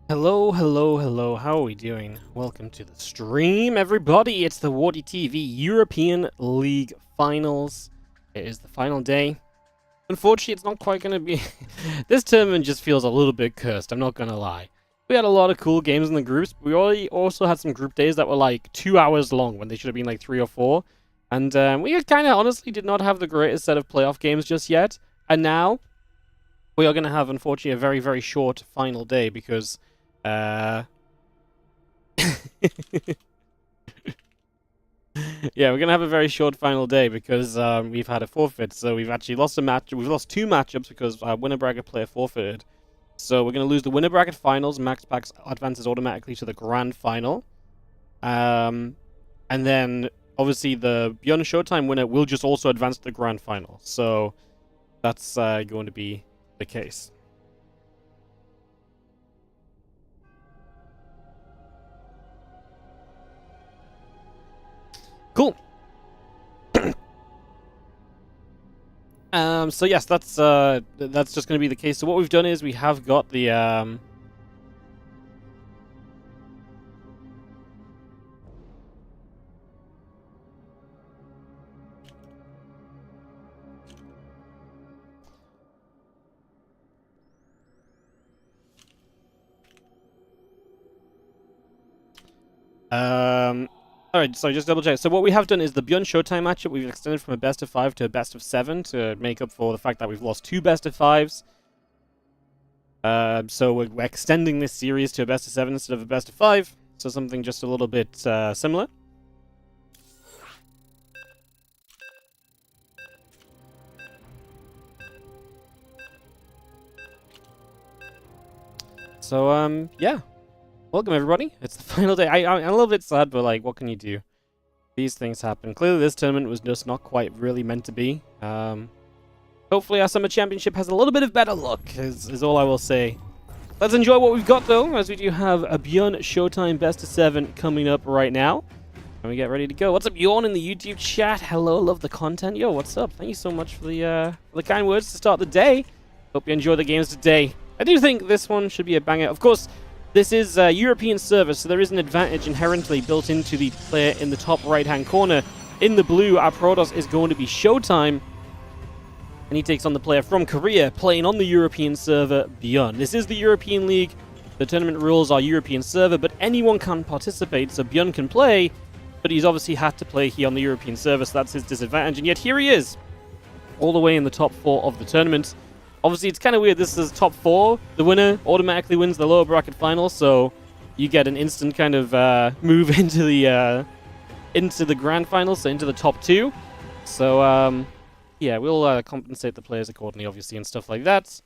Hello, hello, hello, how are we doing? Welcome to the stream, everybody! It's the WardiTV European League Finals. It is the final day. Unfortunately, it's not quite going to be... This tournament just feels a little bit cursed, I'm not going to lie. We had a lot of cool games in the groups, but we also had some group days that were like 2 hours long when they should have been like 3 or 4. And we kind of honestly did not have the greatest set of playoff games just yet. And now, we are going to have, unfortunately, a very, very short final day because... Yeah, we're gonna have a very short final day because we've had a forfeit. So we've actually lost a match. We've lost 2 matchups because our winner bracket player forfeited. So we're gonna lose the winner bracket finals. MaxPax advances automatically to the grand final. And then obviously the ByuN SHOWTIME winner will just also advance to the grand final. So that's going to be the case. Cool. So yes, that's just going to be the case. So what we've done is we have got the Alright, so just double check. So what we have done is the ByuN SHOWTIME matchup, we've extended from a best of 5 to a best of 7 to make up for the fact that we've lost 2 best of 5s. So we're extending this series to a best of 7 instead of a best of 5. So something just a little bit similar. So, yeah. Welcome, everybody. It's the final day. I'm a little bit sad, but, like, what can you do? These things happen. Clearly, this tournament was just not quite really meant to be. Hopefully, our Summer Championship has a little bit of better luck, is all I will say. Let's enjoy what we've got, though, as we do have a ByuN SHOWTIME Best of 7 coming up right now. And we get ready to go. What's up, Yawn in the YouTube chat? Hello, love the content. Yo, what's up? Thank you so much for the kind words to start the day. Hope you enjoy the games today. I do think this one should be a banger. Of course, this is a European server, so there is an advantage inherently built into the player in the top right-hand corner. In the blue, our Protoss is going to be SHOWTIME, and he takes on the player from Korea, playing on the European server, ByuN. This is the European League. The tournament rules are European server, but anyone can participate, so ByuN can play, but he's obviously had to play here on the European server, so that's his disadvantage, and yet here he is, all the way in the top 4 of the tournament. Obviously, it's kind of weird. This is top 4. The winner automatically wins the lower bracket final, so you get an instant kind of move into the grand final, so into the top 2. So, yeah, we'll compensate the players accordingly, obviously, and stuff like that.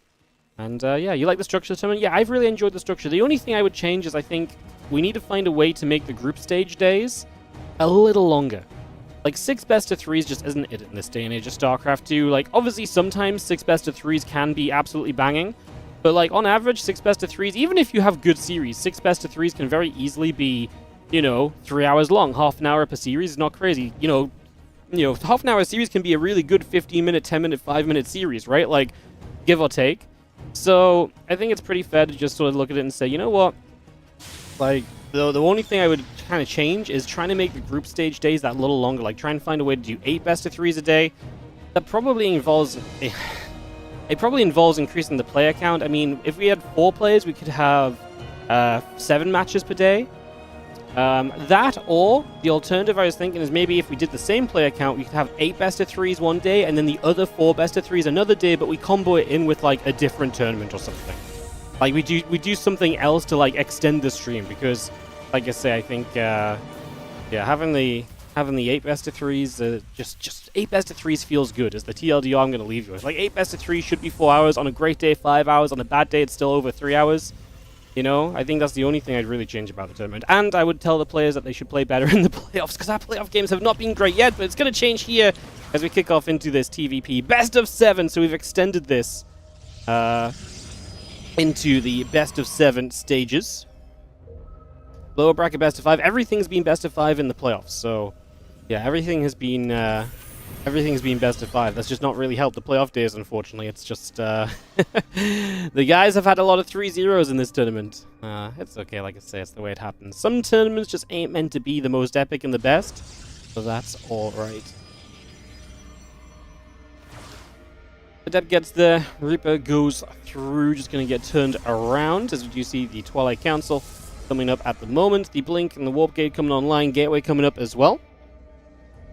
And, yeah, you like the structure of the tournament? Yeah, I've really enjoyed the structure. The only thing I would change is I think we need to find a way to make the group stage days a little longer. Like, 6 best of 3s just isn't it in this day and age of StarCraft 2. Like, obviously, sometimes 6 best of 3s can be absolutely banging. But, like, on average, 6 best of 3s, even if you have good series, 6 best of 3s can very easily be, you know, 3 hours long. Half an hour per series is not crazy. You know, half an hour series can be a really good 15-minute, 10-minute, 5-minute series, right? Like, give or take. So, I think it's pretty fair to just sort of look at it and say, you know what? Like, the only thing I would kind of change is trying to make the group stage days that little longer. Like, try and find a way to do 8 best of 3s a day. That probably involves... It probably involves increasing the player count. I mean, if we had 4 players, we could have 7 matches per day. That, or the alternative I was thinking is maybe if we did the same player count, we could have 8 best of 3s one day, and then the other 4 best of 3s another day, but we combo it in with, like, a different tournament or something. Like, we do something else to, like, extend the stream, because, like I say, I think, yeah, having the 8 best of 3s, just 8 best of 3s feels good, as the TLDR I'm going to leave you with. Like, 8 best of 3s should be 4 hours, on a great day, 5 hours, on a bad day, it's still over 3 hours. You know, I think that's the only thing I'd really change about the tournament. And I would tell the players that they should play better in the playoffs, because our playoff games have not been great yet, but it's going to change here as we kick off into this TVP. Best of 7, so we've extended this, into the best of 7 stages. Lower bracket best of 5. Everything's been best of 5 in the playoffs. So, yeah, everything has been everything's been best of 5. That's just not really helped the playoff days, unfortunately. It's just, the guys have had a lot of 3-0s in this tournament. It's okay, like I say, it's the way it happens. Some tournaments just ain't meant to be the most epic and the best, so that's alright. Adept gets there, Reaper goes through, just going to get turned around, as you see the Twilight Council coming up at the moment, the Blink and the Warp Gate coming online, Gateway coming up as well.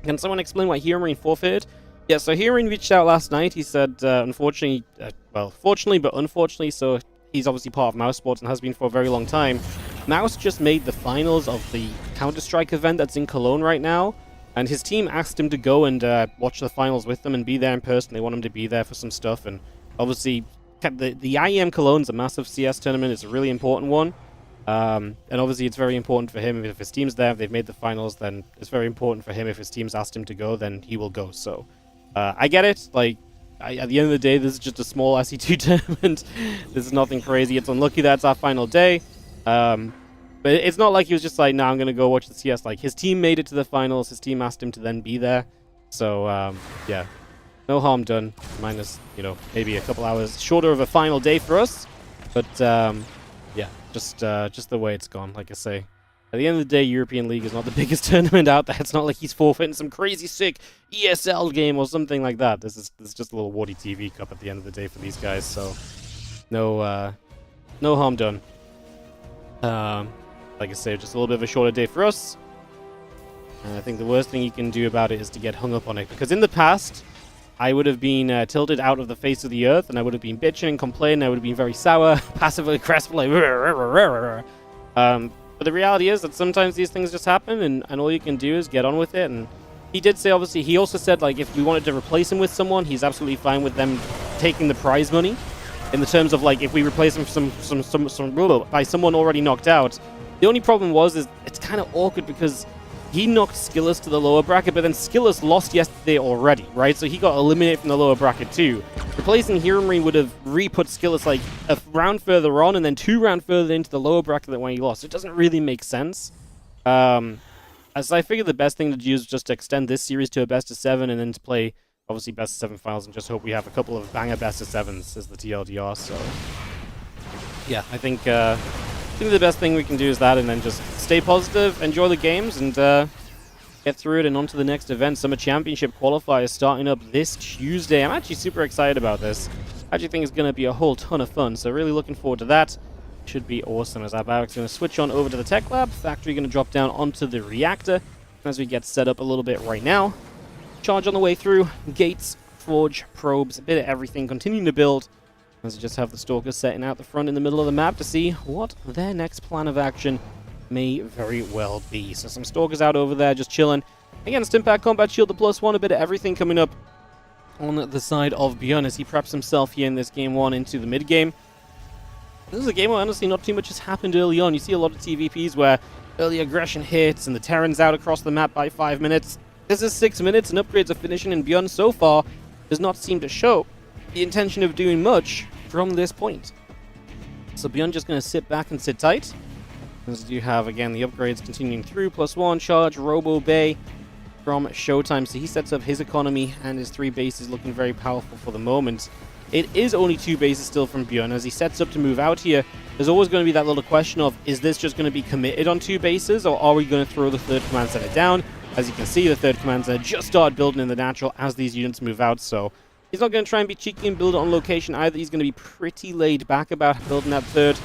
Can someone explain why Heromarine forfeited? Yeah, so Heromarine reached out last night, he said, unfortunately, well, fortunately but unfortunately, so he's obviously part of MouseSports and has been for a very long time. Mouse just made the finals of the Counter-Strike event that's in Cologne right now, and his team asked him to go and watch the finals with them and be there in person. They want him to be there for some stuff, and obviously the IEM Cologne's a massive CS tournament. It's a really important one, and obviously it's very important for him. If his team's there, if they've made the finals, then it's very important for him. If his team's asked him to go, then he will go. So I get it. Like, at the end of the day, this is just a small SE2 tournament. This is nothing crazy. It's unlucky that it's our final day. But it's not like he was just like, nah, I'm going to go watch the CS. Like, his team made it to the finals. His team asked him to then be there. So, yeah, no harm done. Minus, you know, maybe a couple hours shorter of a final day for us. But, yeah, just the way it's gone, like I say. At the end of the day, European League is not the biggest tournament out there. It's not like he's forfeiting some crazy sick ESL game or something like that. This is just a little WardiTV Cup at the end of the day for these guys. So, no harm done. Like I say, just a little bit of a shorter day for us. And I think the worst thing you can do about it is to get hung up on it. Because in the past, I would have been tilted out of the face of the earth, and I would have been bitching and complaining. I would have been very sour, passively aggressive, like... but the reality is that sometimes these things just happen, and all you can do is get on with it. And he did say, obviously, he also said, like, if we wanted to replace him with someone, he's absolutely fine with them taking the prize money. In the terms of, like, if we replace him by someone already knocked out. The only problem is it's kind of awkward because he knocked Skillus to the lower bracket, but then Skillus lost yesterday already, right? So he got eliminated from the lower bracket too. Replacing Heromarine would have re-put Skillus like a round further on and then 2 rounds further into the lower bracket than when he lost. It doesn't really make sense. As I figured the best thing to do is just to extend this series to a best of 7 and then to play, obviously, best of 7 finals and just hope we have a couple of banger best of 7s as the TLDR. So, yeah, I think the best thing we can do is that, and then just stay positive, enjoy the games, and get through it and on to the next event. Summer Championship qualifiers starting up this Tuesday. I'm actually super excited about this. I actually think it's going to be a whole ton of fun, so really looking forward to that. Should be awesome. As our Barracks going to switch on over to the Tech Lab. Factory going to drop down onto the reactor as we get set up a little bit right now. Charge on the way through. Gates, Forge, Probes, a bit of everything. Continuing to build. As we just have the Stalkers setting out the front in the middle of the map to see what their next plan of action may very well be. So some Stalkers out over there just chilling. Against Impact Combat Shield, the +1, a bit of everything coming up on the side of ByuN as he preps himself here in this game 1 into the mid-game. This is a game where honestly not too much has happened early on. You see a lot of TVPs where early aggression hits and the Terran's out across the map by 5 minutes. This is 6 minutes and upgrades are finishing, and ByuN so far does not seem to show the intention of doing much from this point. So ByuN just going to sit back and sit tight. As you have, again, the upgrades continuing through. +1 charge, Robo Bay from SHOWTIME. So he sets up his economy and his 3 bases looking very powerful for the moment. It is only 2 bases still from ByuN. As he sets up to move out here, there's always going to be that little question of, is this just going to be committed on 2 bases, or are we going to throw the 3rd command center down? As you can see, the 3rd command center just started building in the natural as these units move out, so he's not going to try and be cheeky and build it on location either. He's going to be pretty laid back about building that 3rd.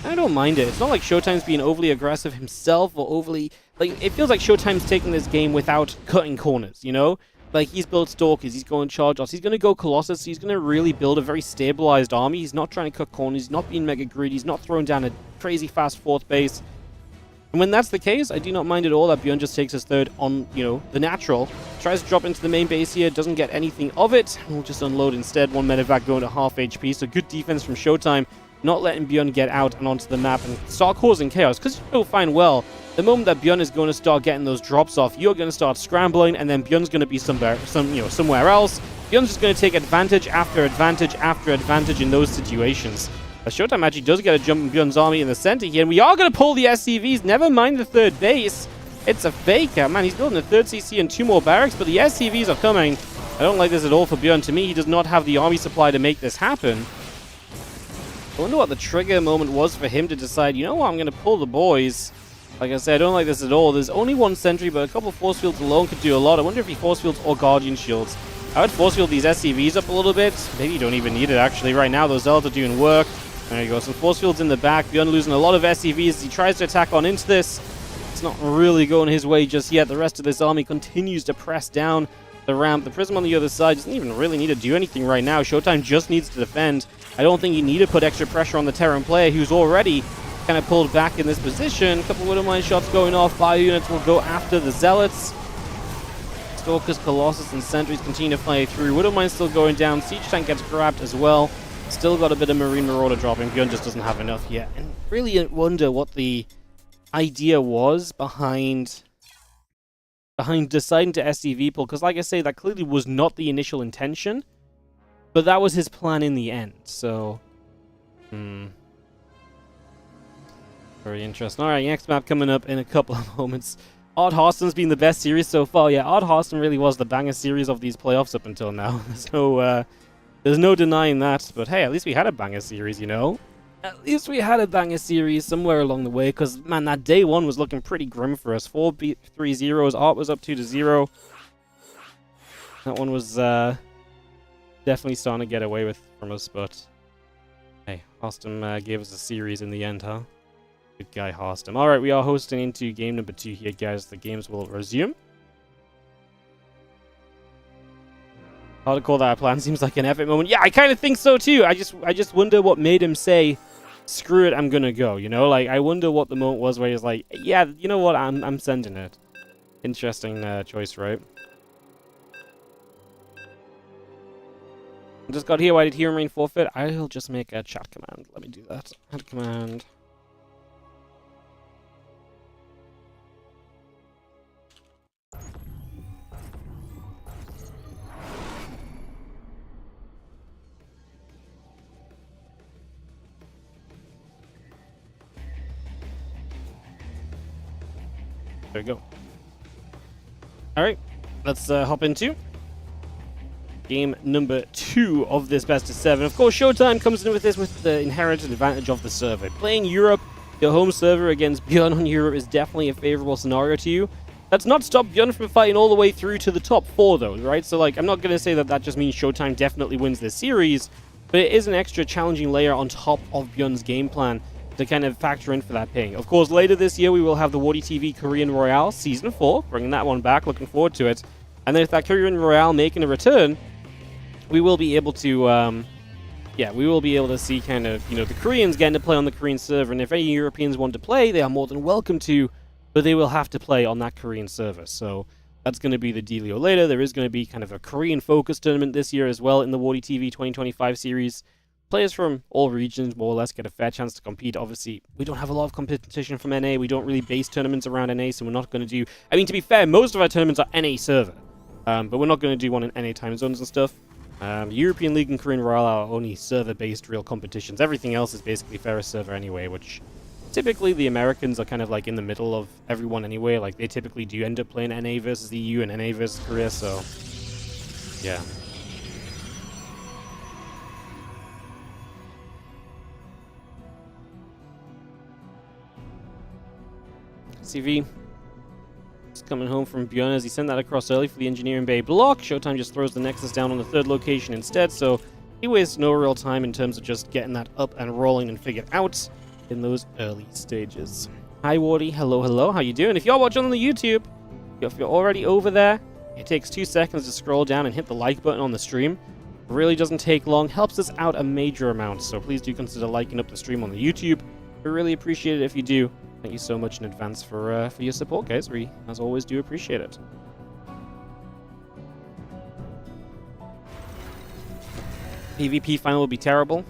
I don't mind it. It's not like SHOWTIME's being overly aggressive himself or overly... Like, it feels like SHOWTIME's taking this game without cutting corners, you know? Like, he's built Stalkers, he's going Charge-Offs, he's going to go Colossus, he's going to really build a very stabilized army. He's not trying to cut corners, he's not being mega greedy, he's not throwing down a crazy fast 4th base. And when that's the case, I do not mind at all that ByuN just takes his 3rd on, you know, the natural. Tries to drop into the main base here, doesn't get anything of it. We'll just unload instead. 1 medevac going to half HP, so good defense from SHOWTIME. Not letting ByuN get out and onto the map and start causing chaos. Because you know fine well, the moment that ByuN is going to start getting those drops off, you're going to start scrambling, and then ByuN's going to be somewhere else. ByuN's just going to take advantage after advantage after advantage in those situations. SHOWTIME actually does get a jump in ByuN's army in the center here, and we are going to pull the SCVs, never mind the 3rd base. It's a faker. Man, he's building a 3rd CC and 2 more barracks, but the SCVs are coming. I don't like this at all for ByuN. To me, he does not have the army supply to make this happen. I wonder what the trigger moment was for him to decide, you know what, I'm going to pull the boys. Like I said, I don't like this at all. There's only 1 sentry, but a couple of force fields alone could do a lot. I wonder if he force fields or guardian shields. I would force field these SCVs up a little bit. Maybe you don't even need it, actually. Right now, those zealots are doing work. There you go. Some force fields in the back. ByuN losing a lot of SCVs as he tries to attack on into this. It's not really going his way just yet. The rest of this army continues to press down the ramp. The Prism on the other side doesn't even really need to do anything right now. SHOWTIME just needs to defend. I don't think you need to put extra pressure on the Terran player who's already kind of pulled back in this position. A couple of Widowmine shots going off. Fire units will go after the Zealots. Stalkers, Colossus, and Sentries continue to fly through. Widowmine still going down. Siege Tank gets grabbed as well. Still got a bit of Marine Marauder dropping. ByuN just doesn't have enough yet. And really wonder what the idea was behind deciding to SCV pull. Because like I say, that clearly was not the initial intention. But that was his plan in the end. So, very interesting. Alright, next map coming up in a couple of moments. Odd Hearthstone's been the best series so far. Yeah, Odd Hearthstone really was the banger series of these playoffs up until now. There's no denying that. But hey, at least we had a banger series, you know? At least we had a banger series somewhere along the way. Because, man, that day 1 was looking pretty grim for us. 4-3-0s. Art was up 2-0. That one was definitely starting to get away from us. But hey, Hearthstone gave us a series in the end, huh? Good guy, Hearthstone. Alright, we are hosting into game number 2 here, guys. The games will resume. Hard to call that a plan. Seems like an epic moment. Yeah, I kind of think so too. I just wonder what made him say, "Screw it, I'm gonna go." You know, like I wonder what the moment was where he's like, "Yeah, you know what? I'm sending it." Interesting choice, right? I just got here. Why did he remain forfeit? I'll just make a chat command. Let me do that. Add command. There we go. Alright, let's hop into game number 2 of this best of 7. Of course, SHOWTIME comes in with this with the inherent advantage of the server. Playing Europe, your home server against ByuN on Europe is definitely a favorable scenario to you. That's not stopped ByuN from fighting all the way through to the top 4 though, right? So like, I'm not going to say that that just means SHOWTIME definitely wins this series, but it is an extra challenging layer on top of ByuN's game plan to kind of factor in for that ping. Of course, later this year, we will have the WardiTV Korean Royale Season 4, bringing that one back, looking forward to it. And then if that Korean Royale making a return, we will be able to, we will be able to see kind of, you know, the Koreans getting to play on the Korean server, and if any Europeans want to play, they are more than welcome to, but they will have to play on that Korean server. So that's going to be the dealio later. There is going to be kind of a Korean-focused tournament this year as well in the WardiTV 2025 series. Players from all regions, more or less, get a fair chance to compete. Obviously, we don't have a lot of competition from NA. We don't really base tournaments around NA, so we're not going to do... I mean, to be fair, most of our tournaments are NA server. But we're not going to do one in NA time zones and stuff. European League and Korean Royale are only server-based real competitions. Everything else is basically Ferris server anyway, which... Typically, the Americans are kind of like in the middle of everyone anyway. Like, they typically do end up playing NA versus the EU and NA versus Korea, so... yeah. CV is coming home from ByuN as he sent that across early for the engineering bay block. SHOWTIME just throws the Nexus down on the 3rd location instead, so he wastes no real time in terms of just getting that up and rolling and figured out in those early stages. Hi Wardy, hello, how you doing? If you're watching on the YouTube, if you're already over there, it takes 2 seconds to scroll down and hit the like button on the stream. It really doesn't take long, helps us out a major amount, so please do consider liking up the stream on the YouTube. We really appreciate it if you do. Thank you so much in advance for your support, guys. We, as always, do appreciate it. PvP final will be terrible.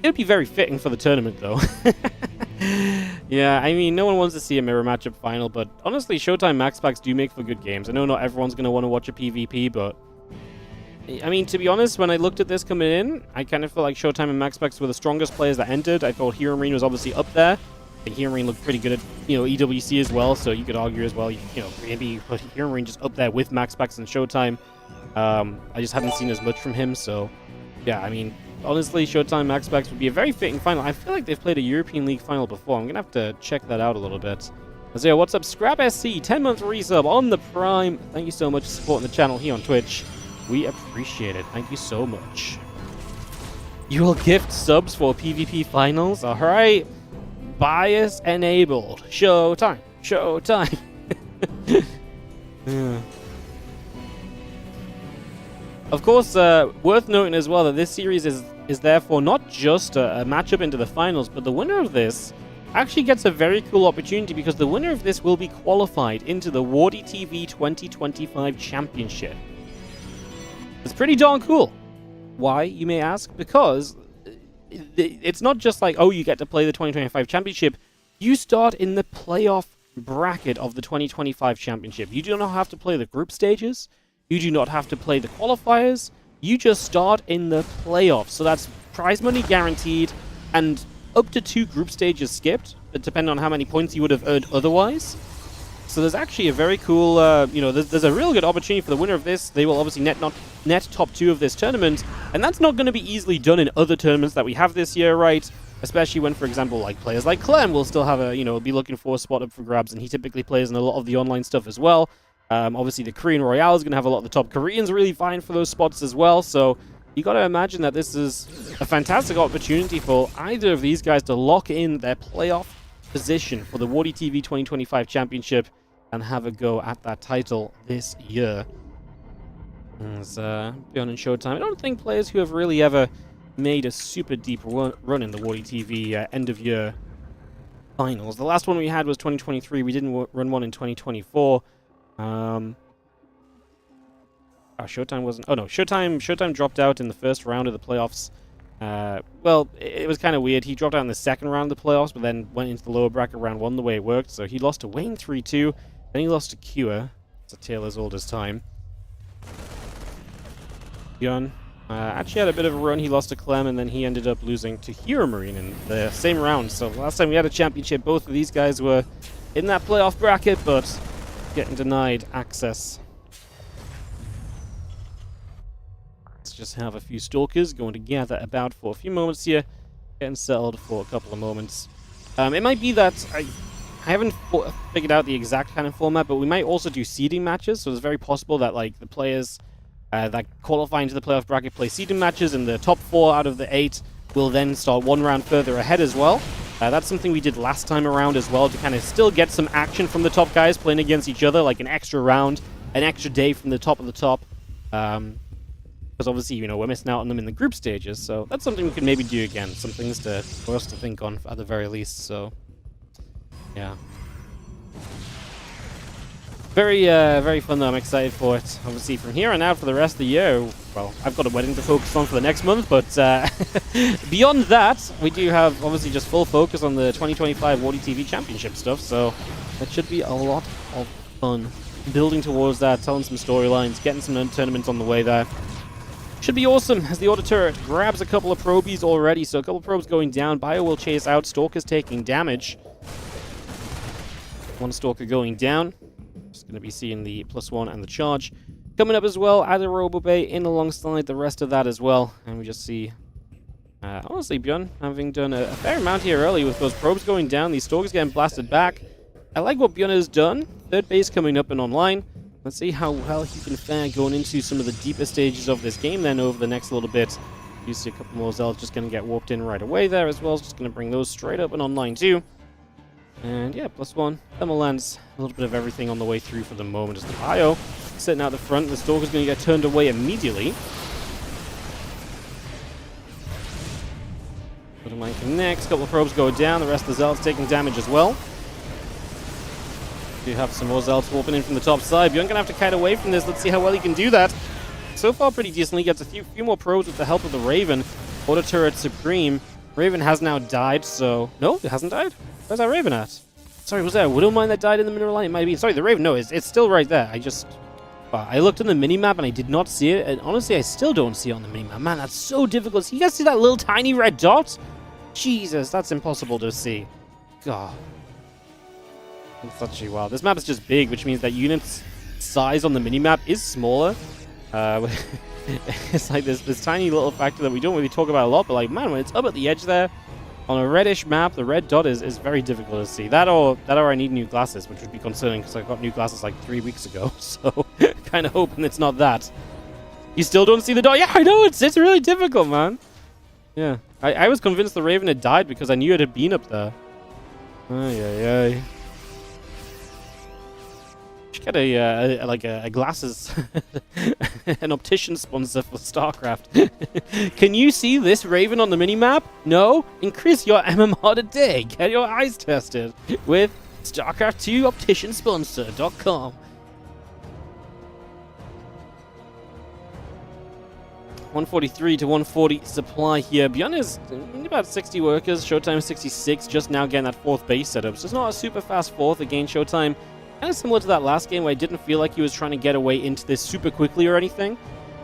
It would be very fitting for the tournament, though. Yeah, I mean, no one wants to see a mirror matchup final, but honestly, SHOWTIME MaxPax do make for good games. I know not everyone's going to want to watch a PvP, but... I mean, to be honest, when I looked at this coming in, I kind of felt like SHOWTIME and MaxPax were the strongest players that entered. I thought Hero Marine was obviously up there. The Hearing looked pretty good at, EWC as well, so you could argue as well, maybe put Hearing just up there with MaxPax and SHOWTIME. I just haven't seen as much from him, so yeah, I mean, honestly, SHOWTIME MaxPax would be a very fitting final. I feel like they've played a European League final before. I'm gonna have to check that out a little bit. So yeah, what's up, Scrap SC, 10-month resub on the Prime. Thank you so much for supporting the channel here on Twitch. We appreciate it. Thank you so much. You will gift subs for PvP finals. All right. Bias enabled. SHOWTIME. SHOWTIME. Yeah. Of course, worth noting as well that this series is therefore not just a matchup into the finals, but the winner of this actually gets a very cool opportunity because the winner of this will be qualified into the WardiTV 2025 Championship. It's pretty darn cool. Why, you may ask? Because it's not just like, oh, you get to play the 2025 Championship. You start in the playoff bracket of the 2025 Championship. You do not have to play the group stages. You do not have to play the qualifiers. You just start in the playoffs. So that's prize money guaranteed and up to 2 group stages skipped, depending on how many points you would have earned otherwise. So there's actually a very cool, there's a real good opportunity for the winner of this. They will obviously net top 2 of this tournament, and that's not going to be easily done in other tournaments that we have this year, right? Especially when, for example, like players like Clem will still have be looking for a spot up for grabs, and he typically plays in a lot of the online stuff as well. Obviously, the Korean Royale is going to have a lot of the top Koreans really vying for those spots as well, so you got to imagine that this is a fantastic opportunity for either of these guys to lock in their playoff position for the WardiTV 2025 Championship and have a go at that title this year. As ByuN and SHOWTIME, I don't think players who have really ever made a super deep run in the WardiTV end-of-year finals. The last one we had was 2023. We didn't run one in 2024. SHOWTIME wasn't... Oh, no. SHOWTIME dropped out in the first round of the playoffs. Well, it was kind of weird. He dropped out in the second round of the playoffs, but then went into the lower bracket round 1 the way it worked. So he lost to Wayne 3-2. Then he lost to Cure. It's a tale as old as time. ByuN actually had a bit of a run. He lost to Clem, and then he ended up losing to Hero Marine in the same round. So last time we had a championship, both of these guys were in that playoff bracket, but getting denied access. Let's just have a few stalkers going to gather about for a few moments here, getting settled for a couple of moments. It might be that I haven't figured out the exact kind of format, but we might also do seeding matches, so it's very possible that like the players that qualify into the playoff bracket play seeding matches, and the top 4 out of the 8 will then start 1 round further ahead as well. That's something we did last time around as well, to kind of still get some action from the top guys playing against each other, like an extra round, an extra day from the top of the top. Because obviously, we're missing out on them in the group stages, so that's something we could maybe do again. Some things for us to think on at the very least, so yeah. Very fun though. I'm excited for it. Obviously, from here on out for the rest of the year, well, I've got a wedding to focus on for the next month, but beyond that, we do have obviously just full focus on the 2025 WardiTV Championship stuff, so that should be a lot of fun. Building towards that, telling some storylines, getting some tournaments on the way there. Should be awesome as the auto turret grabs a couple of probies already, so a couple of probes going down. Bio will chase out, Stalker's taking damage. 1 Stalker going down. Just going to be seeing the +1 and the charge coming up as well. Add a Robo Bay in alongside the rest of that as well. And we just see, honestly, ByuN having done a fair amount here early with those probes going down. These Stalkers getting blasted back. I like what ByuN has done. 3rd base coming up and online. Let's see how well he can fare going into some of the deeper stages of this game then over the next little bit. You see a couple more Zells just going to get warped in right away there as well. Just going to bring those straight up and online too. And yeah, +1. Thermal lands a little bit of everything on the way through for the moment as the Bio sitting out the front. The Stalker's going to get turned away immediately. Put him on connects. Couple of probes go down. The rest of the Zells taking damage as well. Do have some more Zells warping in from the top side. ByuN going to have to kite away from this. Let's see how well he can do that. So far, pretty decently. Gets a few more probes with the help of the Raven. Auto turret supreme. Raven has now died, so... No, it hasn't died. Where's that Raven at? Sorry, was there a Widowmine that died in the middle line? It might be. Sorry, the Raven. No, it's still right there. I looked on the minimap and I did not see it. And honestly, I still don't see it on the minimap. Man, that's so difficult. You guys see that little tiny red dot? Jesus, that's impossible to see. God. It's actually wild. This map is just big, which means that units' size on the minimap is smaller. It's like this tiny little factor that we don't really talk about a lot, but like, man, when it's up at the edge there, on a reddish map, the red dot is very difficult to see. That or I need new glasses, which would be concerning because I got new glasses like 3 weeks ago, so kind of hoping it's not that. You still don't see the dot? Yeah, I know, it's really difficult, man. Yeah, I was convinced the Raven had died because I knew it had been up there. Ay, ay, ay. Should get a glasses, an optician sponsor for StarCraft. Can you see this Raven on the minimap? No? Increase your MMR today. Get your eyes tested with StarCraft 2 opticiansponsor.com. 143 to 140 supply here. ByuN is about 60 workers. SHOWTIME 66, just now getting that 4th base setup. So it's not a super fast 4th. Again, SHOWTIME kind of similar to that last game where I didn't feel like he was trying to get away into this super quickly or anything.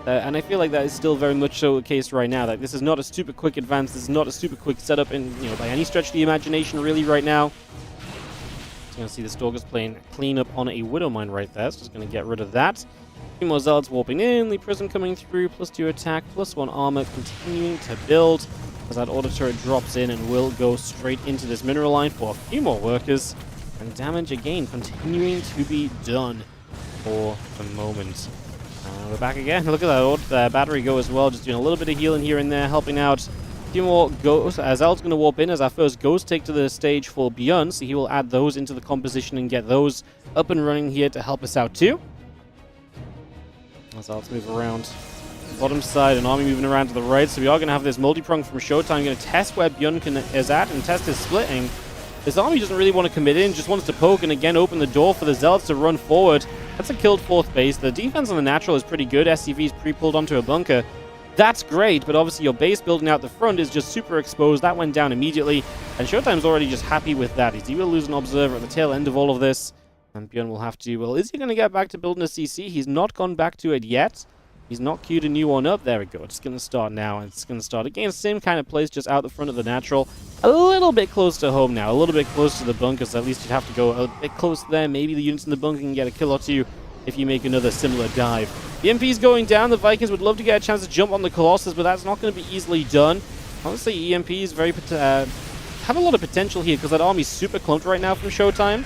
And I feel like that is still very much so the case right now. Like, this is not a super quick advance. This is not a super quick setup in, by any stretch of the imagination really right now. So you're going to see the Stalkers playing clean up on a Widow Mine right there. So just going to get rid of that. 2 more Zealots warping in, the Prism coming through, +2 attack, +1 armor, continuing to build as that auto turret drops in and will go straight into this mineral line for a few more workers. And damage again continuing to be done for the moment. We're back again. Look at that battery go as well, just doing a little bit of healing here and there, helping out. A few more Ghosts. Zealot's going to warp in as our first Ghost take to the stage for ByuN, so he will add those into the composition and get those up and running here to help us out too. Zealots move around bottom side, an army moving around to the right, so we are going to have this multi-prong from SHOWTIME. Going to test where ByuN is at and test his splitting. This army doesn't really want to commit in, just wants to poke and again open the door for the Zealots to run forward. That's a killed 4th base. The defense on the natural is pretty good. SCV's pre-pulled onto a bunker. That's great, but obviously your base building out the front is just super exposed. That went down immediately, and SHOWTIME's already just happy with that. He will lose an observer at the tail end of all of this, and ByuN will have to... Well, is he going to get back to building a CC? He's not gone back to it yet. He's not queued a new one up. There we go. It's going to start now. It's going to start again. Same kind of place, just out the front of the natural. A little bit close to home now. A little bit close to the bunkers. At least you'd have to go a bit close there. Maybe the units in the bunker can get a kill or two if you make another similar dive. The EMP's going down. The Vikings would love to get a chance to jump on the Colossus, but that's not going to be easily done. Honestly, EMP is very... have a lot of potential here because that army's super clumped right now from SHOWTIME.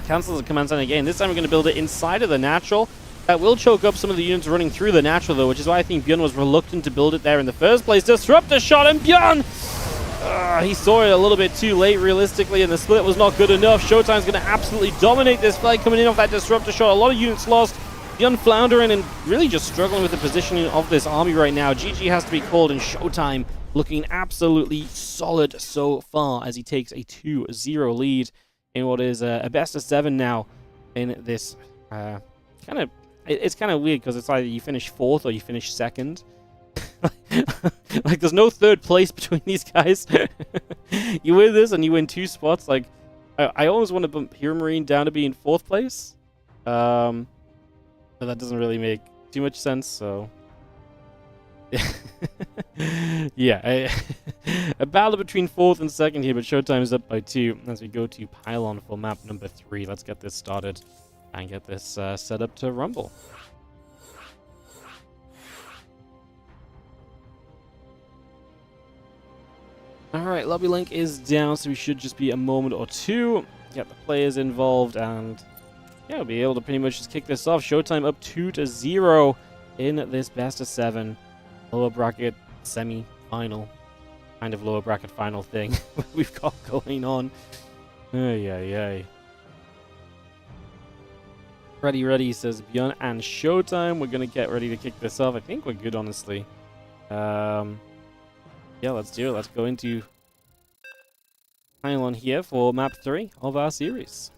Cancels the command center again. This time we're going to build it inside of the natural. That will choke up some of the units running through the natural, though, which is why I think ByuN was reluctant to build it there in the first place. Disruptor shot, and ByuN! He saw it a little bit too late, realistically, and the split was not good enough. SHOWTIME's going to absolutely dominate this fight coming in off that Disruptor shot. A lot of units lost. ByuN floundering and really just struggling with the positioning of this army right now. GG has to be called, and SHOWTIME looking absolutely solid so far as he takes a 2-0 lead in what is a best of 7 now in this It's kind of weird because it's either you finish 4th or you finish 2nd. Like, there's no 3rd place between these guys. You win this and you win 2 spots. Like, I always want to bump Hero Marine down to be in 4th place. But that doesn't really make too much sense, so... yeah, a battle between 4th and 2nd here, but SHOWTIME is up by 2 as we go to Pylon for map number 3. Let's get this started and get this set up to rumble. Alright, lobby link is down, so we should just be a moment or two. Get the players involved, and yeah, we'll be able to pretty much just kick this off. SHOWTIME up 2-0 in this best of 7 lower bracket semi-final, kind of lower bracket final thing we've got going on. Ay, ay, ay. Ready, says ByuN and SHOWTIME. We're going to get ready to kick this off. I think we're good, honestly. Yeah, let's do it. Let's go into Pylon here for map 3 of our series.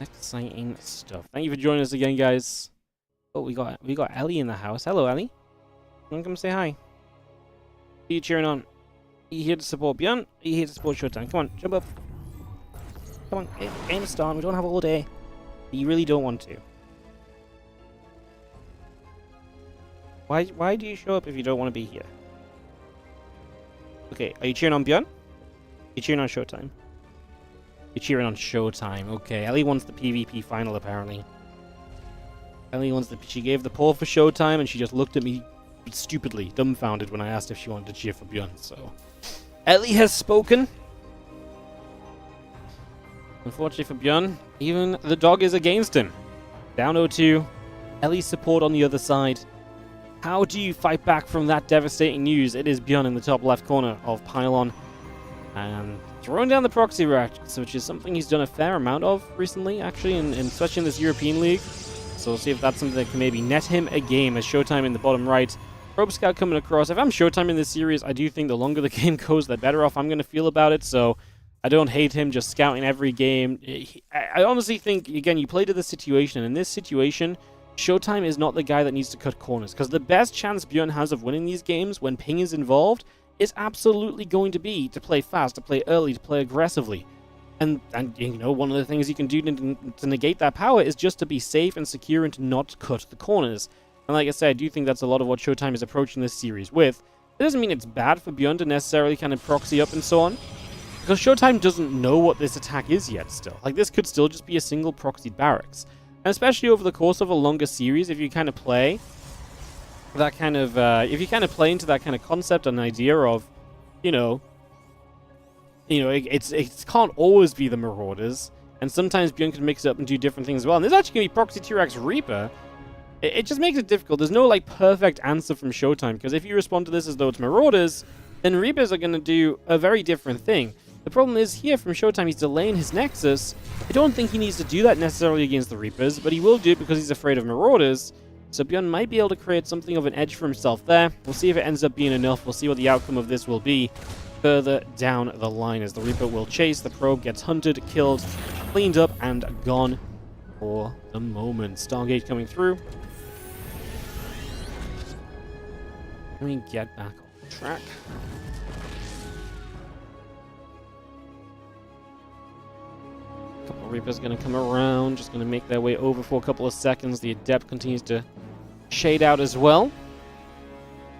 Exciting stuff. Thank you for joining us again, guys. Oh, we got Ellie in the house. Hello, Ellie. Come say hi. Who are you cheering on? Are you here to support ByuN? Are you here to support SHOWTIME? Come on, jump up. Come on, game start. We don't have all day. You really don't want to. Why do you show up if you don't want to be here? Okay, are you cheering on ByuN? You cheering on SHOWTIME? You're cheering on SHOWTIME. Okay, Ellie wants the PvP final apparently. Ellie wants the. She gave the poll for SHOWTIME and she just looked at me stupidly, dumbfounded when I asked if she wanted to cheer for ByuN. So, Ellie has spoken. Unfortunately for ByuN, even the dog is against him. Down 0-2. Ellie's support on the other side. How do you fight back from that devastating news? It is ByuN in the top left corner of Pylon. And throwing down the proxy racks, which is something he's done a fair amount of recently, actually, especially in this European League. So we'll see if that's something that can maybe net him a game as SHOWTIME in the bottom right. Probe Scout coming across. If I'm SHOWTIME in this series, I do think the longer the game goes, the better off I'm going to feel about it. So I don't hate him just scouting every game. I honestly think, again, you play to the situation. And in this situation, SHOWTIME is not the guy that needs to cut corners. Because the best chance ByuN has of winning these games when ping is involved is absolutely going to be to play fast, to play early, to play aggressively. And you know, one of the things you can do to negate that power is just to be safe and secure and to not cut the corners. And like I said, I do think that's a lot of what SHOWTIME is approaching this series with. It doesn't mean it's bad for ByuN to necessarily kind of proxy up and so on, because SHOWTIME doesn't know what this attack is yet still. Like, this could still just be a single proxied barracks. And especially over the course of a longer series, if you kind of play that kind of, if you kind of play into that kind of concept and idea of, it can't always be the Marauders, and sometimes ByuN can mix it up and do different things as well. And there's actually going to be Proxy T-Rex Reaper. It just makes it difficult. There's no, like, perfect answer from SHOWTIME, because if you respond to this as though it's Marauders, then Reapers are going to do a very different thing. The problem is, here from SHOWTIME, he's delaying his Nexus. I don't think he needs to do that necessarily against the Reapers, but he will do it because he's afraid of Marauders. So ByuN might be able to create something of an edge for himself there. We'll see if it ends up being enough. We'll see what the outcome of this will be further down the line, as the Reaper will chase. The probe gets hunted, killed, cleaned up, and gone for the moment. Stargate coming through. Let me get back on track. A couple of Reapers going to come around, just going to make their way over for a couple of seconds. The Adept continues to shade out as well.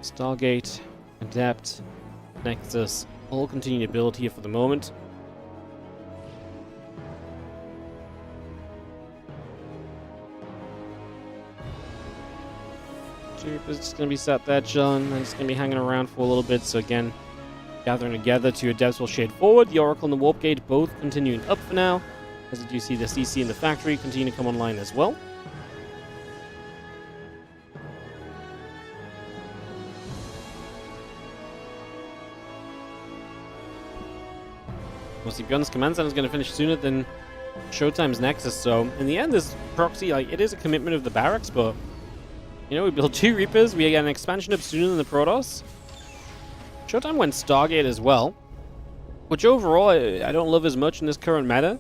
Stargate, Adept, Nexus, all continue to build here for the moment. Reaper's just going to be sat there chilling, and just going to be hanging around for a little bit. So again, gathering together, two Adepts will shade forward. The Oracle and the Warp Gate both continuing up for now. As you do see the CC and the Factory continue to come online as well. We'll see ByuN's Command Center is going to finish sooner than SHOWTIME's Nexus. So in the end, this proxy, like, it is a commitment of the barracks, but we built two Reapers. We get an expansion up sooner than the Protoss. SHOWTIME went Stargate as well, which overall I don't love as much in this current meta.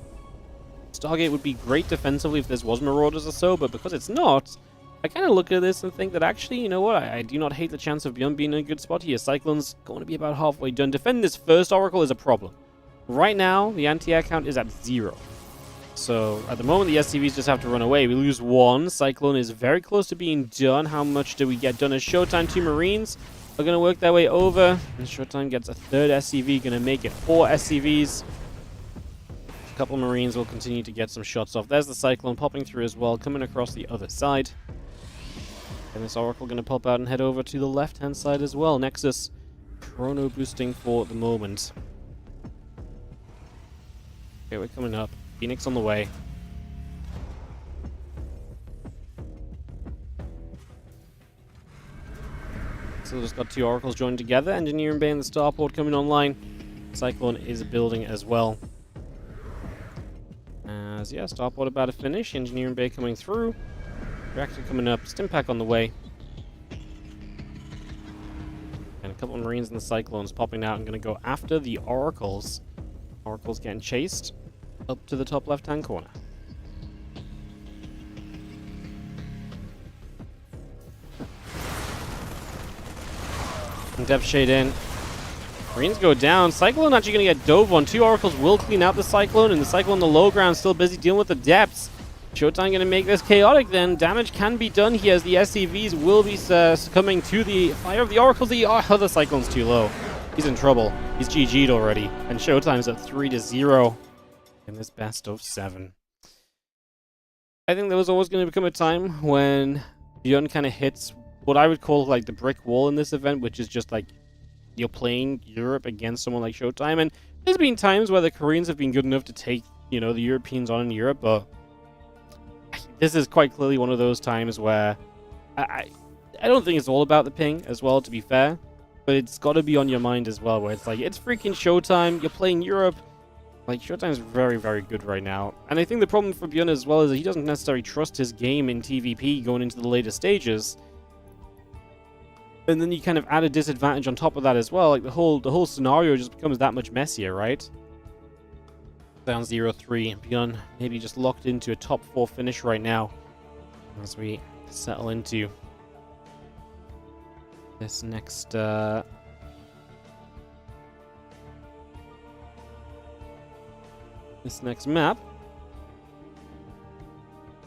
Stargate would be great defensively if this was Marauders or so, but because it's not, I kind of look at this and think that actually, you know what, I do not hate the chance of ByuN being in a good spot here. Cyclone's going to be about halfway done. Defending this first Oracle is a problem. Right now, the anti-air count is at 0. So, at the moment, the SCVs just have to run away. We lose 1. Cyclone is very close to being done. How much do we get done as SHOWTIME? 2 Marines are going to work their way over. And SHOWTIME gets a third SCV, going to make it 4 SCVs. A couple Marines will continue to get some shots off. There's the Cyclone popping through as well, coming across the other side. And this Oracle going to pop out and head over to the left-hand side as well. Nexus chrono boosting for the moment. Okay, we're coming up. Phoenix on the way. So just got 2 Oracles joined together. Engineering Bay and the Starport coming online. Cyclone is building as well. As yeah, Starport about to finish. Engineering Bay coming through. Reactor coming up. Stimpack on the way. And a couple of Marines and the Cyclones popping out and going to go after the Oracles. Oracles getting chased up to the top left-hand corner. And depth shade in. Marines go down. Cyclone actually going to get dove on. 2 Oracles will clean out the Cyclone, and the Cyclone on the low ground still busy dealing with the depths. Showtime going to make this chaotic then. Damage can be done here as the SCVs will be succumbing to the fire of the Oracles. The other Cyclone's too low. He's in trouble. He's GG'd already. And Showtime's at 3-0 in this best of 7. I think there was always going to become a time when ByuN kind of hits what I would call like the brick wall in this event, which is just like you're playing Europe against someone like Showtime. And there's been times where the Koreans have been good enough to take, you know, the Europeans on in Europe, but this is quite clearly one of those times where I don't think it's all about the ping as well, to be fair, but it's got to be on your mind as well, where it's like, it's freaking Showtime, you're playing Europe. Like, Showtime's very, very good right now. And I think the problem for ByuN as well is that he doesn't necessarily trust his game in TVP going into the later stages. And then you kind of add a disadvantage on top of that as well. Like, the whole scenario just becomes that much messier, right? Down 0-3. ByuN maybe just locked into a top 4 finish right now as we settle into this next map.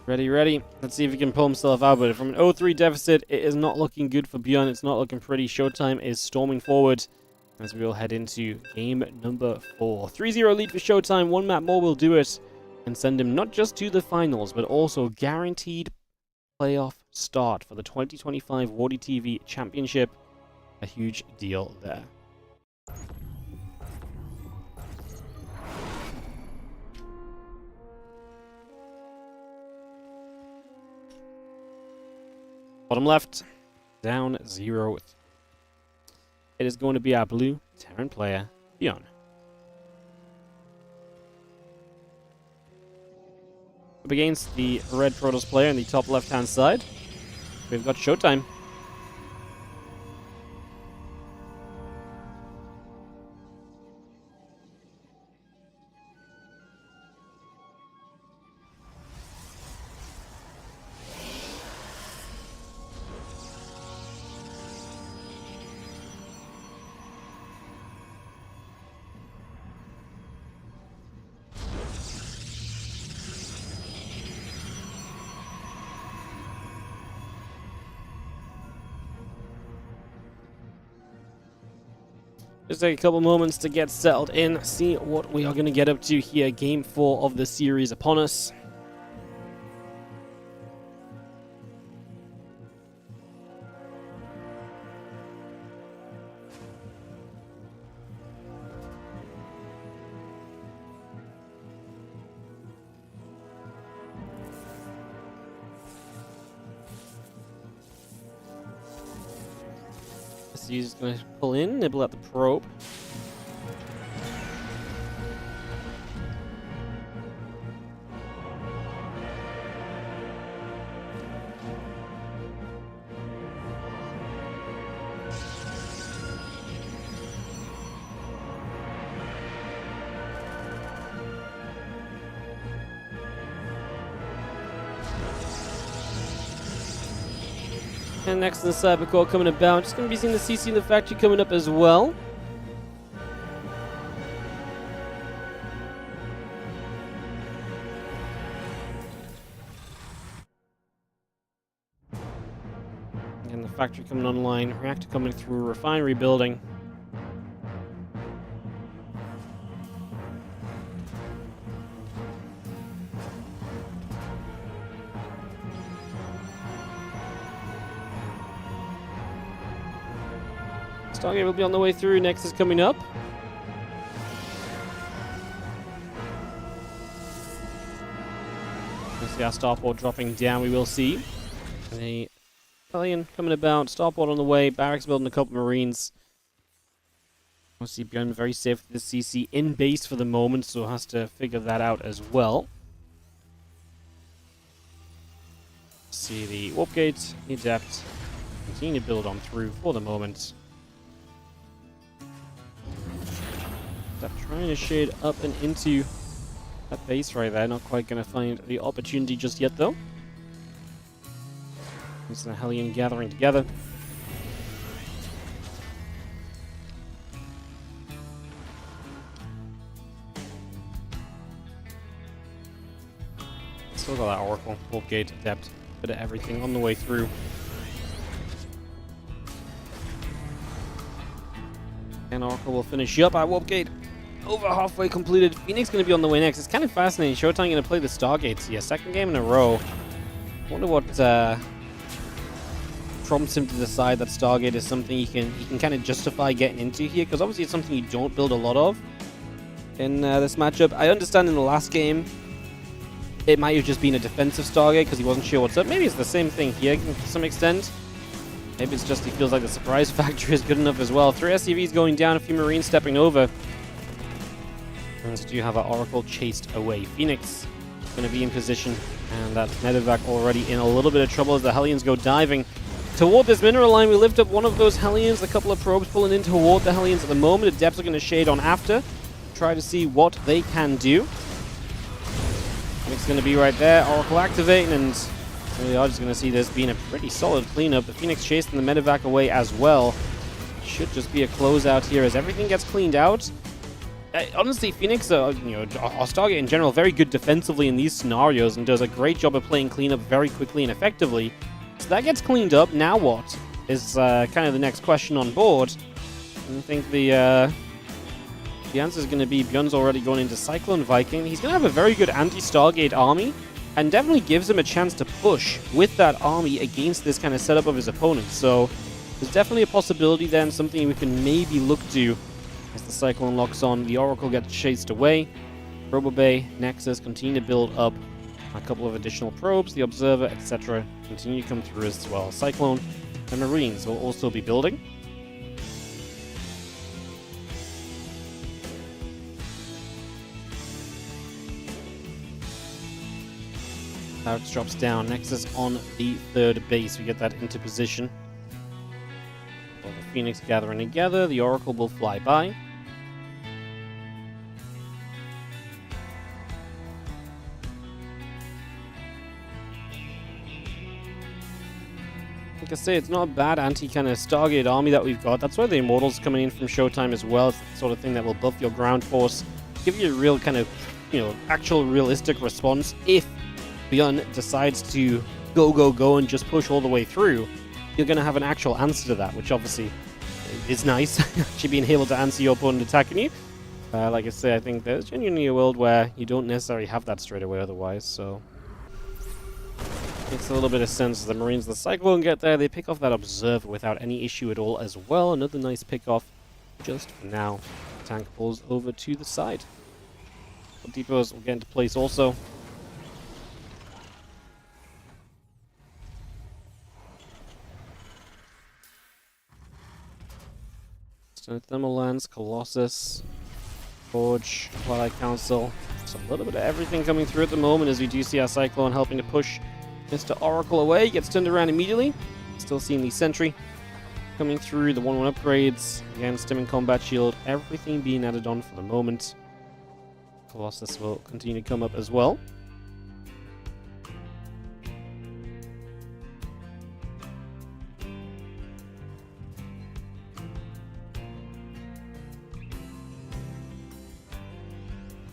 Ready. Let's see if he can pull himself out. But from an 0-3 deficit, it is not looking good for ByuN. It's not looking pretty. Showtime is storming forward as we will head into game number 4. 3-0 lead for Showtime. One map more will do it and send him not just to the finals, but also guaranteed playoff start for the 2025 WardiTV Championship. A huge deal there. Bottom left, down 0. It is going to be our blue Terran player, ByuN. Up against the red Protoss player in the top left-hand side, we've got Showtime. Just take a couple moments to get settled in, see what we are going to get up to here. Game 4 of the series upon us. He's just going to pull in, nibble at the probe. And next in the Cybercore coming about, just going to be seeing the CC in the factory coming up as well. And the factory coming online, reactor coming through, refinery building. Stargate will be on the way through. Next is coming up. We see our starport dropping down. We will see a Alien coming about. Starport on the way. Barracks building a couple Marines. We'll see ByuN very safe with the CC in base for the moment, so has to figure that out as well. See the warp gate, the adept. Continue to build on through for the moment. Trying to shade up and into that base right there. Not quite going to find the opportunity just yet, though. There's the Hellion gathering together. Still got that Oracle. Warp Gate, Adept, bit of everything on the way through. And Oracle will finish up at Warp Gate. Over halfway completed. Phoenix going to be on the way next. It's kind of fascinating. Showtime going to play the Stargates here. Second game in a row. I wonder what prompts him to decide that Stargate is something he can kind of justify getting into here, because obviously it's something you don't build a lot of in this matchup. I understand in the last game it might have just been a defensive Stargate because he wasn't sure what's up. Maybe it's the same thing here to some extent. Maybe it's just he feels like the surprise factor is good enough as well. 3 SCVs going down, a few Marines stepping over. And so you have our Oracle chased away. Phoenix going to be in position, and that medevac already in a little bit of trouble as the Hellions go diving toward this mineral line. We lift up one of those Hellions, a couple of probes pulling in toward the Hellions at the moment. The Adepts are going to shade on after, try to see what they can do. Phoenix going to be right there, Oracle activating, and we are just going to see this being a pretty solid cleanup. The Phoenix chasing the medevac away as well. Should just be a closeout here as everything gets cleaned out. Honestly, Phoenix, or Stargate in general, very good defensively in these scenarios and does a great job of playing cleanup very quickly and effectively. So that gets cleaned up. Now what is kind of the next question on board. I think the answer is going to be ByuN's already going into Cyclone Viking. He's going to have a very good anti-Stargate army and definitely gives him a chance to push with that army against this kind of setup of his opponent. So there's definitely a possibility then, something we can maybe look to as the Cyclone locks on. The Oracle gets chased away. Robo Bay, Nexus continue to build up. A couple of additional probes, the Observer, etc. continue to come through as well. Cyclone and Marines will also be building. Alex drops down. Nexus on the third base. We get that into position. All the Phoenix gathering together. The Oracle will fly by. Like I say, it's not a bad anti-kind of Stargate army that we've got. That's why the Immortals coming in from Showtime as well. It's the sort of thing that will buff your ground force, give you a real kind of, actual realistic response. If ByuN decides to go and just push all the way through, you're going to have an actual answer to that, which obviously is nice. Actually being able to answer your opponent attacking you. Like I say, I think there's genuinely a world where you don't necessarily have that straight away otherwise, so makes a little bit of sense. The Marines, the Cyclone get there. They pick off that Observer without any issue at all as well. Another nice pick off just for now. Tank pulls over to the side. Depots will get into place also. Thermal Lance, Colossus, Forge, Twilight Council. Just a little bit of everything coming through at the moment as we do see our Cyclone helping to push Mr. Oracle away. Gets turned around immediately. Still seeing the Sentry coming through, the 1-1 upgrades. Again, Stimming Combat Shield, everything being added on for the moment. Colossus will continue to come up as well.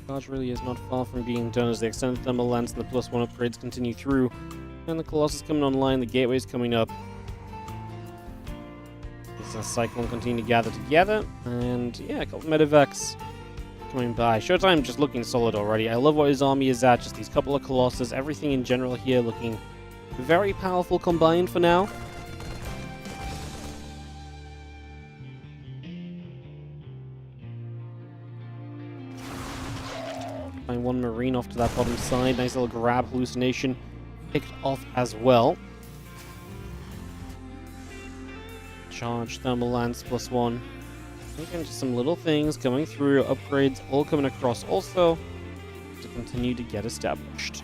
Charge really is not far from being done as the extended thermal lance and the +1 upgrades continue through. And the Colossus coming online, the Gateway's coming up. As the Cyclone continue to gather together. And yeah, a couple of medevacs coming by. Showtime just looking solid already. I love what his army is at. Just these couple of Colossus. Everything in general here looking very powerful combined for now. Find one Marine off to that bottom side. Nice little grab hallucination picked off as well. Charge, thermal lance, +1. Again, just some little things coming through. Upgrades all coming across also to continue to get established.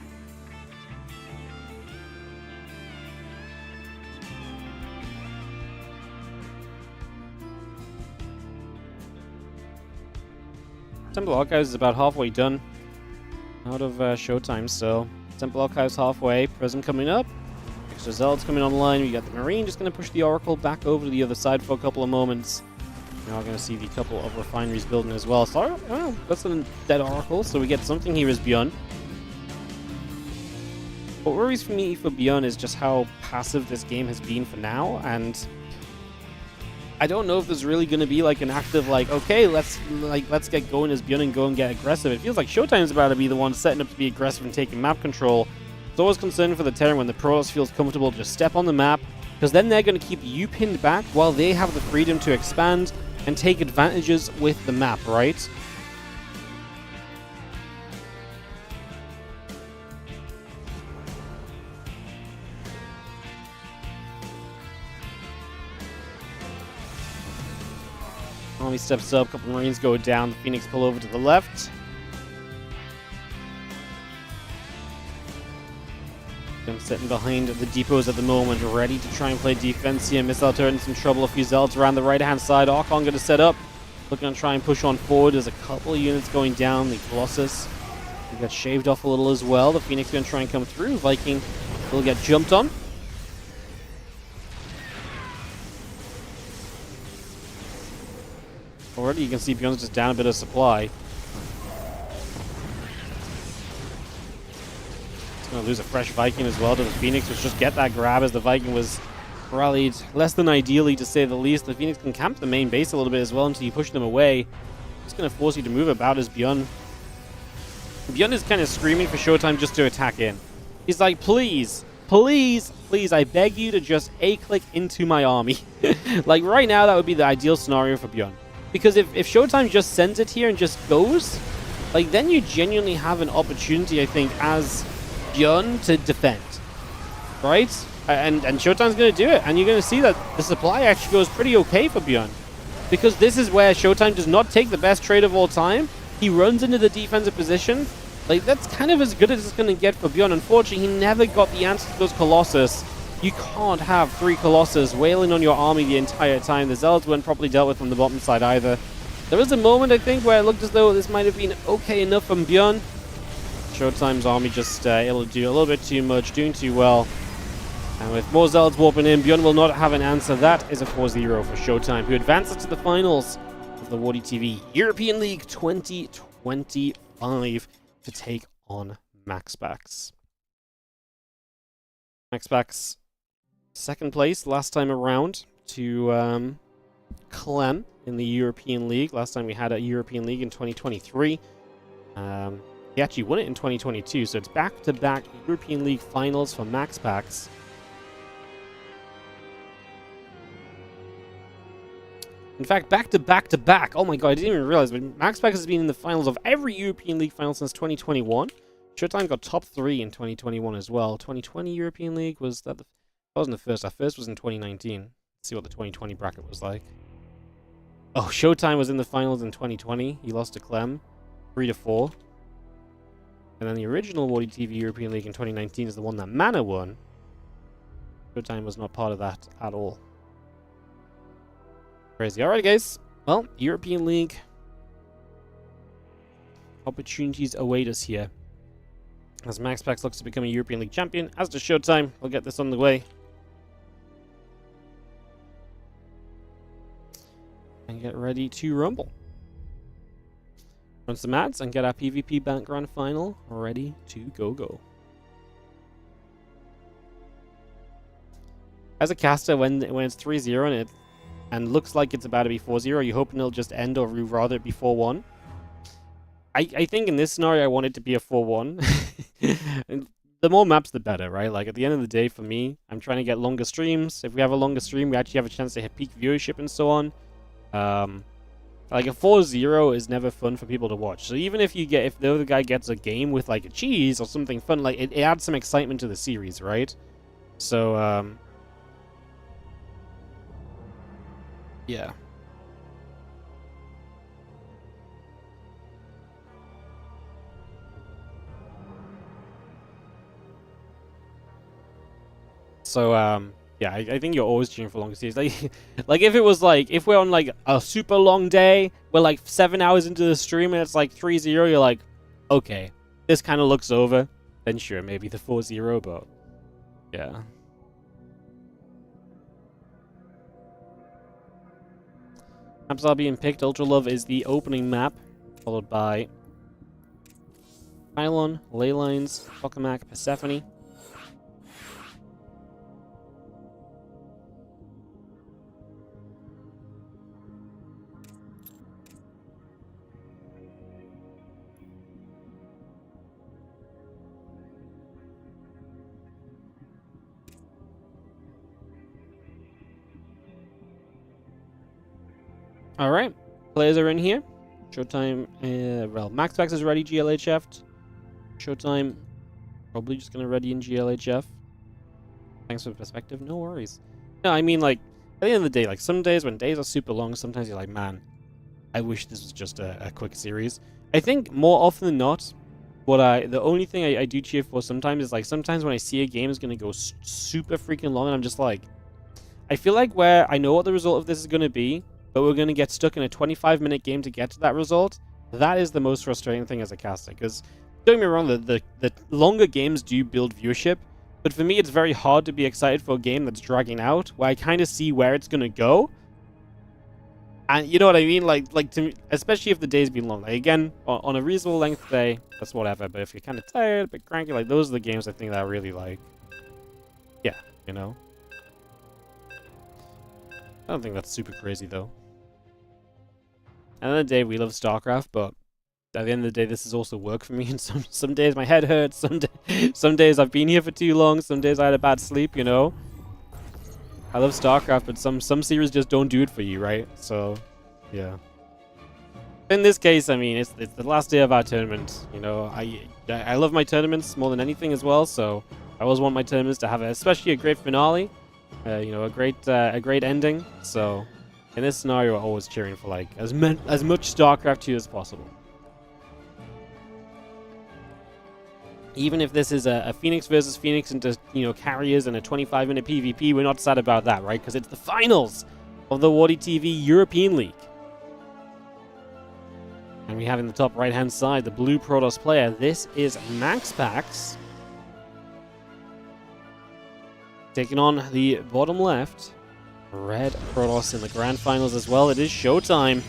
Temple Archives is about halfway done out of Showtime, so Temple Archives halfway, Prism coming up, extra Zealots coming online. We got the Marine just going to push the Oracle back over to the other side for a couple of moments. Now we're going to see the couple of refineries building as well. So, well, that's a dead Oracle, so we get something here as ByuN. what worries for me for ByuN is just how passive this game has been for now, and I don't know if there's really going to be like an active like, okay, let's get going as ByuN and go and get aggressive. It feels like Showtime's about to be the one setting up to be aggressive and taking map control. It's always concerning for the Terran when the Protoss feels comfortable to just step on the map, because then they're going to keep you pinned back while they have the freedom to expand and take advantages with the map, right? Army steps up, a couple Marines go down, the Phoenix pull over to the left. I'm sitting behind the depots at the moment, ready to try and play defense here. Missile turret in some trouble, a few Zealots around the right-hand side. Archon going to set up, looking to try and push on forward. There's a couple of units going down. The Colossus will get shaved off a little as well. The Phoenix going to try and come through. Viking will get jumped on. Already you can see ByuN's just down a bit of supply. It's going to lose a fresh Viking as well to the Phoenix, which just get that grab as the Viking was rallied less than ideally, to say the least. The Phoenix can camp the main base a little bit as well until you push them away. It's going to force you to move about as ByuN. ByuN is kind of screaming for Showtime just to attack in. He's like, please, please, please, I beg you to just A-click into my army. Like right now, that would be the ideal scenario for ByuN. Because if Showtime just sends it here and just goes, like then you genuinely have an opportunity, I think, as ByuN to defend, right? And Showtime's going to do it, and you're going to see that the supply actually goes pretty okay for ByuN, because this is where Showtime does not take the best trade of all time. He runs into the defensive position. Like that's kind of as good as it's going to get for ByuN. Unfortunately, he never got the answer to those Colossus. You can't have 3 Colossus wailing on your army the entire time. The Zealots weren't properly dealt with from the bottom side either. There was a moment, I think, where it looked as though this might have been okay enough from ByuN. Showtime's army just able to do a little bit too much, doing too well. And with more Zealots warping in, ByuN will not have an answer. That is a 4-0 for Showtime, who advances to the finals of the WardiTV European League 2025 to take on MaxPax. MaxPax second place last time around to Clem in the European League. Last time we had a European League in 2023. He actually won it in 2022, so it's back-to-back European League finals for MaxPax. In fact, back-to-back-to-back. Oh my god, I didn't even realize, but MaxPax has been in the finals of every European League final since 2021. Showtime got top 3 in 2021 as well. 2020 European League, was that wasn't the first. Our first was in 2019. Let's see what the 2020 bracket was like. Oh, Showtime was in the finals in 2020. He lost to Clem, 3-4. And then the original WardiTV European League in 2019 is the one that Mana won. Showtime was not part of that at all. Crazy. Alright, guys. Well, European League opportunities await us here, as MaxPax looks to become a European League champion, as does Showtime. We'll get this on the way. And get ready to rumble. Run some ads and get our PvP background final ready to go. As a caster, when it's 3-0 and looks like it's about to be 4-0, you hoping it'll just end, or rather it be 4-1. I think in this scenario, I want it to be a 4-1. The more maps, the better, right? Like, at the end of the day, for me, I'm trying to get longer streams. If we have a longer stream, we actually have a chance to hit peak viewership and so on. Like, a 4-0 is never fun for people to watch. So even if the other guy gets a game with, like, a cheese or something fun, like, it adds some excitement to the series, right? So, yeah. So, yeah, I think you're always cheering for longer series. Like if it was like, if we're on like a super long day, we're like 7 hours into the stream and it's like 3-0, you're like, okay, this kind of looks over. Then sure, maybe the 4-0, but yeah. Maps are being picked. Ultra Love is the opening map, followed by Pylon, Leylines, Tokamak, Persephone. Alright, players are in here. Showtime, well, MaxPax is ready, GLHF. Showtime, probably just gonna ready in GLHF. Thanks for the perspective, no worries. No, I mean, like, at the end of the day, like, some days when days are super long, sometimes you're like, man, I wish this was just a quick series. I think more often than not, the only thing I do cheer for sometimes is, like, sometimes when I see a game is gonna go super freaking long, and I'm just like, I feel like where I know what the result of this is gonna be, but we're gonna get stuck in a 25-minute game to get to that result. That is the most frustrating thing as a caster, because don't get me wrong, the longer games do build viewership, but for me it's very hard to be excited for a game that's dragging out, where I kind of see where it's gonna go. And you know what I mean? Like to me, especially if the day's been long. Like, again, on a reasonable length day, that's whatever. But if you're kind of tired, a bit cranky, like, those are the games I think that I really like. Yeah, you know? I don't think that's super crazy, though. At the end of the day, we love StarCraft, but at the end of the day, this is also work for me. And some days my head hurts. Some days I've been here for too long. Some days I had a bad sleep, you know? I love StarCraft, but some series just don't do it for you, right? So, yeah. In this case, I mean, it's the last day of our tournament. You know, I love my tournaments more than anything as well. So I always want my tournaments to have especially a great finale. You know, a great ending. So in this scenario, we're always cheering for, like, as much StarCraft 2 as possible. Even if this is a Phoenix versus Phoenix into, you know, carriers and a 25-minute PvP, we're not sad about that, right? Because it's the finals of the WardiTV European League. And we have in the top right-hand side the blue Protoss player. This is MaxPax. Taking on the bottom left, red Protoss in the grand finals as well. It is Showtime,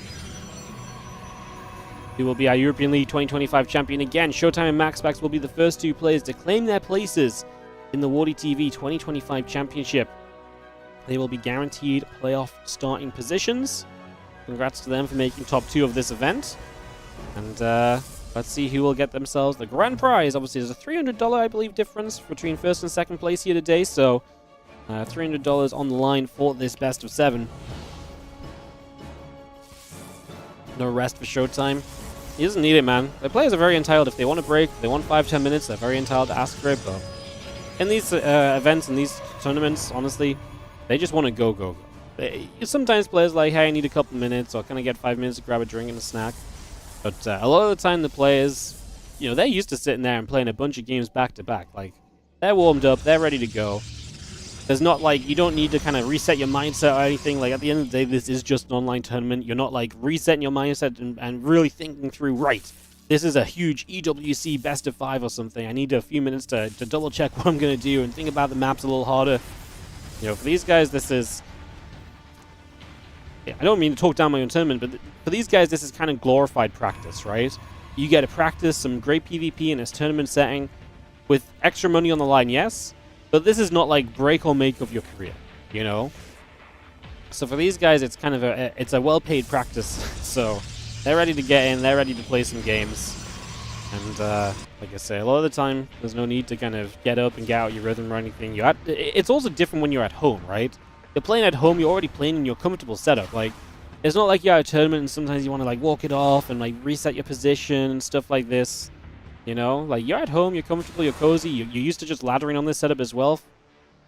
who will be our European League 2025 champion again. Showtime and MaxPax will be the first two players to claim their places in the WardiTV 2025 championship. They will be guaranteed playoff starting positions. Congrats to them for making top 2 of this event. And let's see who will get themselves the grand prize. Obviously, there's a $300, I believe, difference between first and second place here today. So $300 on the line for this best of 7. No rest for Showtime. He doesn't need it, man. The players are very entitled. If they want a break, if they want 5-10 minutes, they're very entitled to ask for it. But in these events and these tournaments, honestly, they just want to go. Sometimes players are like, hey, I need a couple minutes, or can I get 5 minutes to grab a drink and a snack? But a lot of the time, the players, you know, they're used to sitting there and playing a bunch of games back to back. Like, they're warmed up, they're ready to go. There's not, like, you don't need to kind of reset your mindset or anything. Like, at the end of the day, this is just an online tournament. You're not, like, resetting your mindset and really thinking through, right, this is a huge EWC best of 5 or something. I need a few minutes to double check what I'm going to do and think about the maps a little harder. You know, for these guys, this is... I don't mean to talk down my own tournament, but for these guys, this is kind of glorified practice, right? You get to practice some great PvP in this tournament setting with extra money on the line, yes, but this is not like break or make of your career, you know? So for these guys, it's kind of it's a well-paid practice. So they're ready to get in, they're ready to play some games. And like I say, a lot of the time, there's no need to kind of get up and get out your rhythm or anything. It's also different when you're at home, right? You're playing at home, you're already playing in your comfortable setup. Like, it's not like you're at a tournament and sometimes you want to, like, walk it off and, like, reset your position and stuff like this. You know? Like, you're at home, you're comfortable, you're cozy, you're used to just laddering on this setup as well.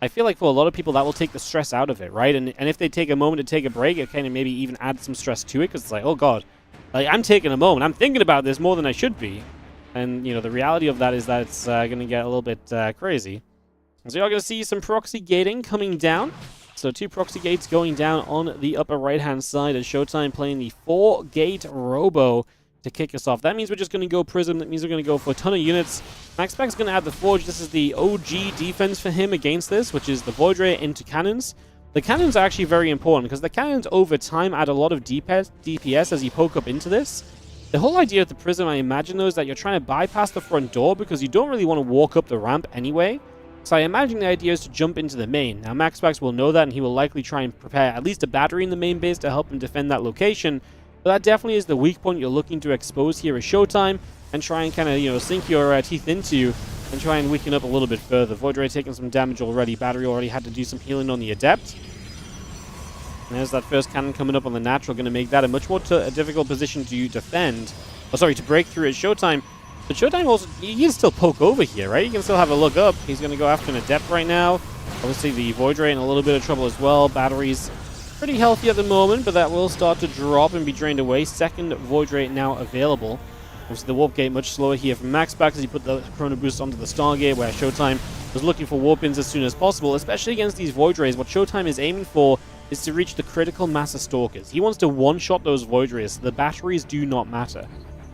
I feel like for a lot of people, that will take the stress out of it, right? And if they take a moment to take a break, it kind of maybe even add some stress to it, because it's like, oh, God, like, I'm taking a moment. I'm thinking about this more than I should be. And, you know, the reality of that is that it's going to get a little bit crazy. So you're going to see some proxy gating coming down. So 2 proxy gates going down on the upper right-hand side as Showtime playing the 4-gate Robo to kick us off. That means we're just going to go Prism. That means we're going to go for a ton of units. MaxPax is going to add the Forge. This is the OG defense for him against this, which is the Void Ray into cannons. The cannons are actually very important because the cannons over time add a lot of DPS as you poke up into this. The whole idea of the Prism, I imagine, though, is that you're trying to bypass the front door because you don't really want to walk up the ramp anyway. So I imagine the idea is to jump into the main. Now, MaxPax will know that, and he will likely try and prepare at least a battery in the main base to help him defend that location. But that definitely is the weak point you're looking to expose here as Showtime, and try and kind of, you know, sink your teeth into, and try and weaken up a little bit further. Void Ray taking some damage already. Battery already had to do some healing on the Adept. And there's that first cannon coming up on the natural, going to make that a much more difficult position to defend. Oh, sorry, to break through at SHOWTIME. But SHOWTIME also, he can still poke over here, right? He can still have a look up. He's going to go after an Adept right now. Obviously, the Void Ray in a little bit of trouble as well. Batteries pretty healthy at the moment, but that will start to drop and be drained away. Second Void Ray now available. Obviously, the Warp Gate much slower here from MaxPax as he put the Chrono Boost onto the Stargate, where SHOWTIME was looking for Warp-ins as soon as possible, especially against these Void Rays. What SHOWTIME is aiming for is to reach the critical mass of Stalkers. He wants to one-shot those Void Rays, so the batteries do not matter.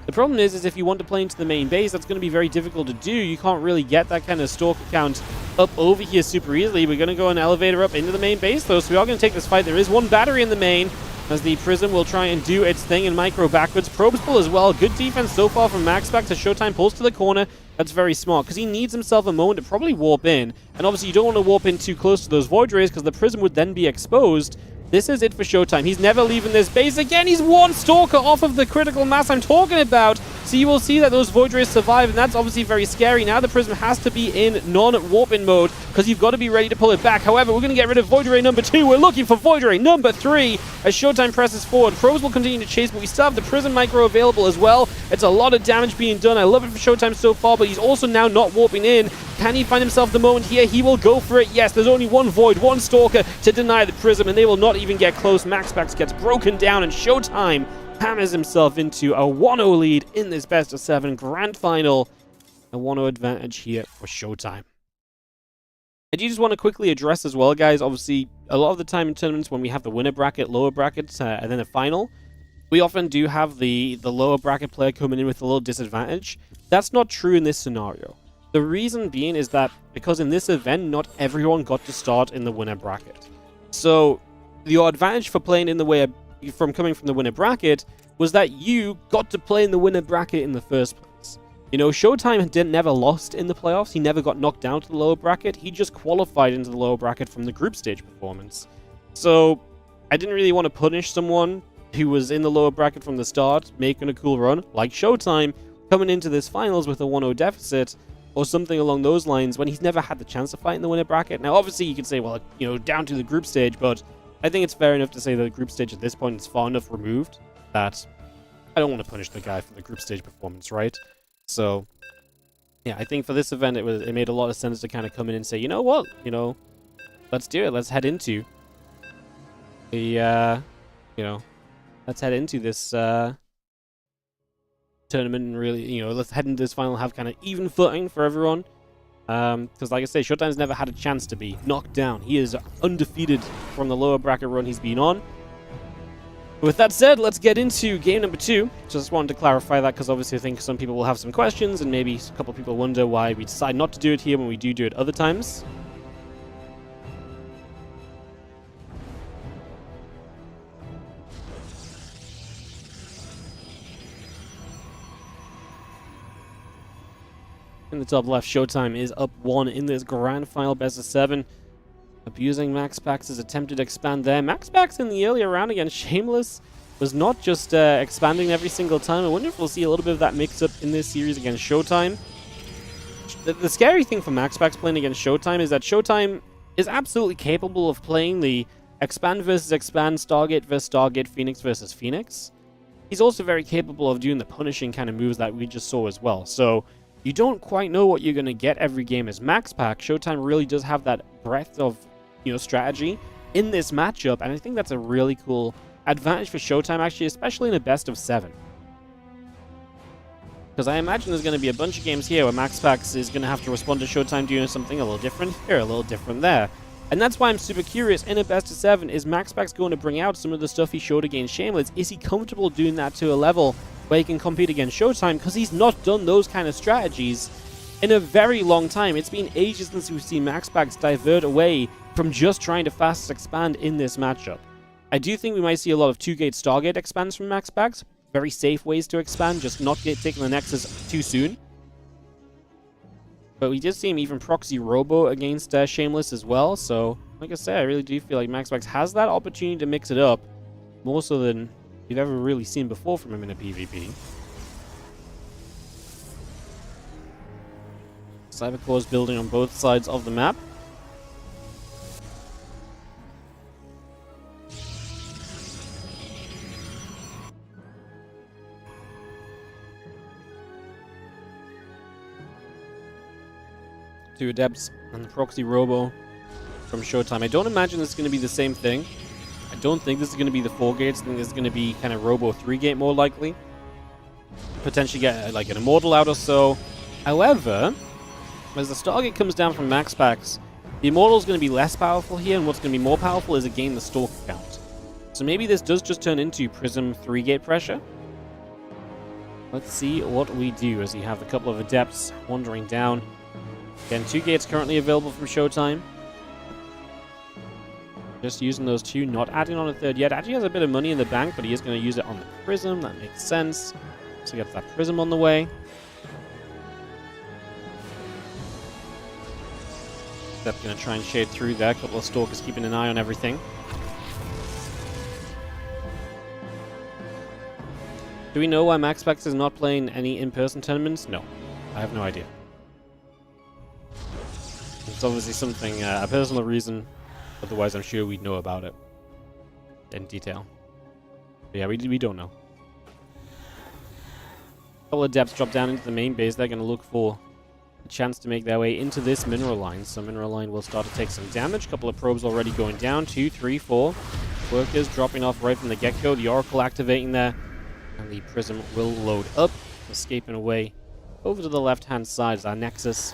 The problem is if you want to play into the main base, that's going to be very difficult to do. You can't really get that kind of Stalker count up over here super easily. We're going to go an elevator up into the main base, though, so we are going to take this fight. There is one battery in the main, as the Prism will try and do its thing and micro backwards. Probes pull as well. Good defense so far from MaxPax as SHOWTIME pulls to the corner. That's very smart, because he needs himself a moment to probably warp in. And obviously you don't want to warp in too close to those Void Rays, because the Prism would then be exposed. This is it for SHOWTIME. He's never leaving this base again. He's one Stalker off of the critical mass I'm talking about. So you will see that those Void Rays survive, and that's obviously very scary. Now the Prism has to be in non-warping mode, because you've got to be ready to pull it back. However, we're going to get rid of Void Ray number 2. We're looking for Void Ray number 3 as SHOWTIME presses forward. Probes will continue to chase, but we still have the Prism Micro available as well. It's a lot of damage being done. I love it for SHOWTIME so far, but he's also now not warping in. Can he find himself the moment here? He will go for it. Yes, there's only one Void, one Stalker to deny the Prism, and they will not even get close. MaxPax gets broken down, and SHOWTIME hammers himself into a 1-0 lead in this best of 7 grand final. A 1-0 advantage here for SHOWTIME. I do just want to quickly address as well, guys, obviously, a lot of the time in tournaments when we have the winner bracket, lower brackets, and then a final, we often do have the lower bracket player coming in with a little disadvantage. That's not true in this scenario. The reason being is that because in this event, not everyone got to start in the winner bracket. So your advantage for playing in the way from coming from the winner bracket was that you got to play in the winner bracket in the first place. You know, SHOWTIME never lost in the playoffs. He never got knocked down to the lower bracket. He just qualified into the lower bracket from the group stage performance. So I didn't really want to punish someone who was in the lower bracket from the start, making a cool run, like SHOWTIME, coming into this finals with a 1-0 deficit, or something along those lines, when he's never had the chance to fight in the winner bracket. Now, obviously, you could say, well, you know, down to the group stage, but I think it's fair enough to say that the group stage at this point is far enough removed that I don't want to punish the guy for the group stage performance, right? So, yeah, I think for this event, it made a lot of sense to kind of come in and say, you know what, you know, let's do it. Let's head into the, let's head into this tournament and really, you know, let's head into this final and have kind of even footing for everyone. Because like I say, SHOWTIME's never had a chance to be knocked down. He is undefeated from the lower bracket run he's been on. With that said, let's get into game number 2. Just wanted to clarify that because obviously I think some people will have some questions and maybe a couple of people wonder why we decide not to do it here when we do it other times. In the top left, SHOWTIME is up 1 in this grand final best of 7. Abusing MaxPax's attempted to expand there. MaxPax in the earlier round against Shameless was not just expanding every single time. I wonder if we'll see a little bit of that mix-up in this series against SHOWTIME. The scary thing for MaxPax playing against SHOWTIME is that SHOWTIME is absolutely capable of playing the expand versus expand, Stargate versus Stargate, Phoenix versus Phoenix. He's also very capable of doing the punishing kind of moves that we just saw as well. So you don't quite know what you're going to get every game as MaxPax. SHOWTIME really does have that breadth of, you know, strategy in this matchup, and I think that's a really cool advantage for SHOWTIME, actually, especially in a best of 7. Because I imagine there's going to be a bunch of games here where MaxPax is going to have to respond to SHOWTIME doing something a little different here, a little different there. And that's why I'm super curious, in a best of 7, is MaxPax going to bring out some of the stuff he showed against Shameless? Is he comfortable doing that to a level where he can compete against SHOWTIME? Because he's not done those kind of strategies in a very long time. It's been ages since we've seen MaxPax divert away from just trying to fast expand in this matchup. I do think we might see a lot of 2-gate Stargate expands from MaxPax. Very safe ways to expand, just not taking the Nexus too soon. But we did see him even proxy Robo against Shameless as well. So, like I said, I really do feel like MaxPax has that opportunity to mix it up more so than we've ever really seen before from him in a PvP. Cybercore is building on both sides of the map. 2 Adepts, and the Proxy Robo from Showtime. I don't imagine this is going to be the same thing. I don't think this is going to be the 4 gates. I think this is going to be kind of Robo 3 gate more likely. Potentially get like an Immortal out or so. However, as the Stargate comes down from MaxPax, the Immortal is going to be less powerful here, and what's going to be more powerful is again the Stalker count. So maybe this does just turn into Prism 3 gate pressure. Let's see what we do as you have a couple of Adepts wandering down. Again, 2 gates currently available from Showtime. Just using those 2, not adding on a 3rd yet. Actually has a bit of money in the bank, but he is going to use it on the Prism. That makes sense. So gets that Prism on the way. That's going to try and shade through there. A couple of Stalkers keeping an eye on everything. Do we know why MaxPax is not playing any in-person tournaments? No. I have no idea. It's obviously something, a personal reason. Otherwise, I'm sure we'd know about it in detail. But yeah, we don't know. A couple of Adepts drop down into the main base. They're going to look for a chance to make their way into this mineral line. So mineral line will start to take some damage. A couple of probes already going down. 2, 3, 4. Workers dropping off right from the get-go. The Oracle activating there. And the Prism will load up. Escaping away over to the left-hand side as our Nexus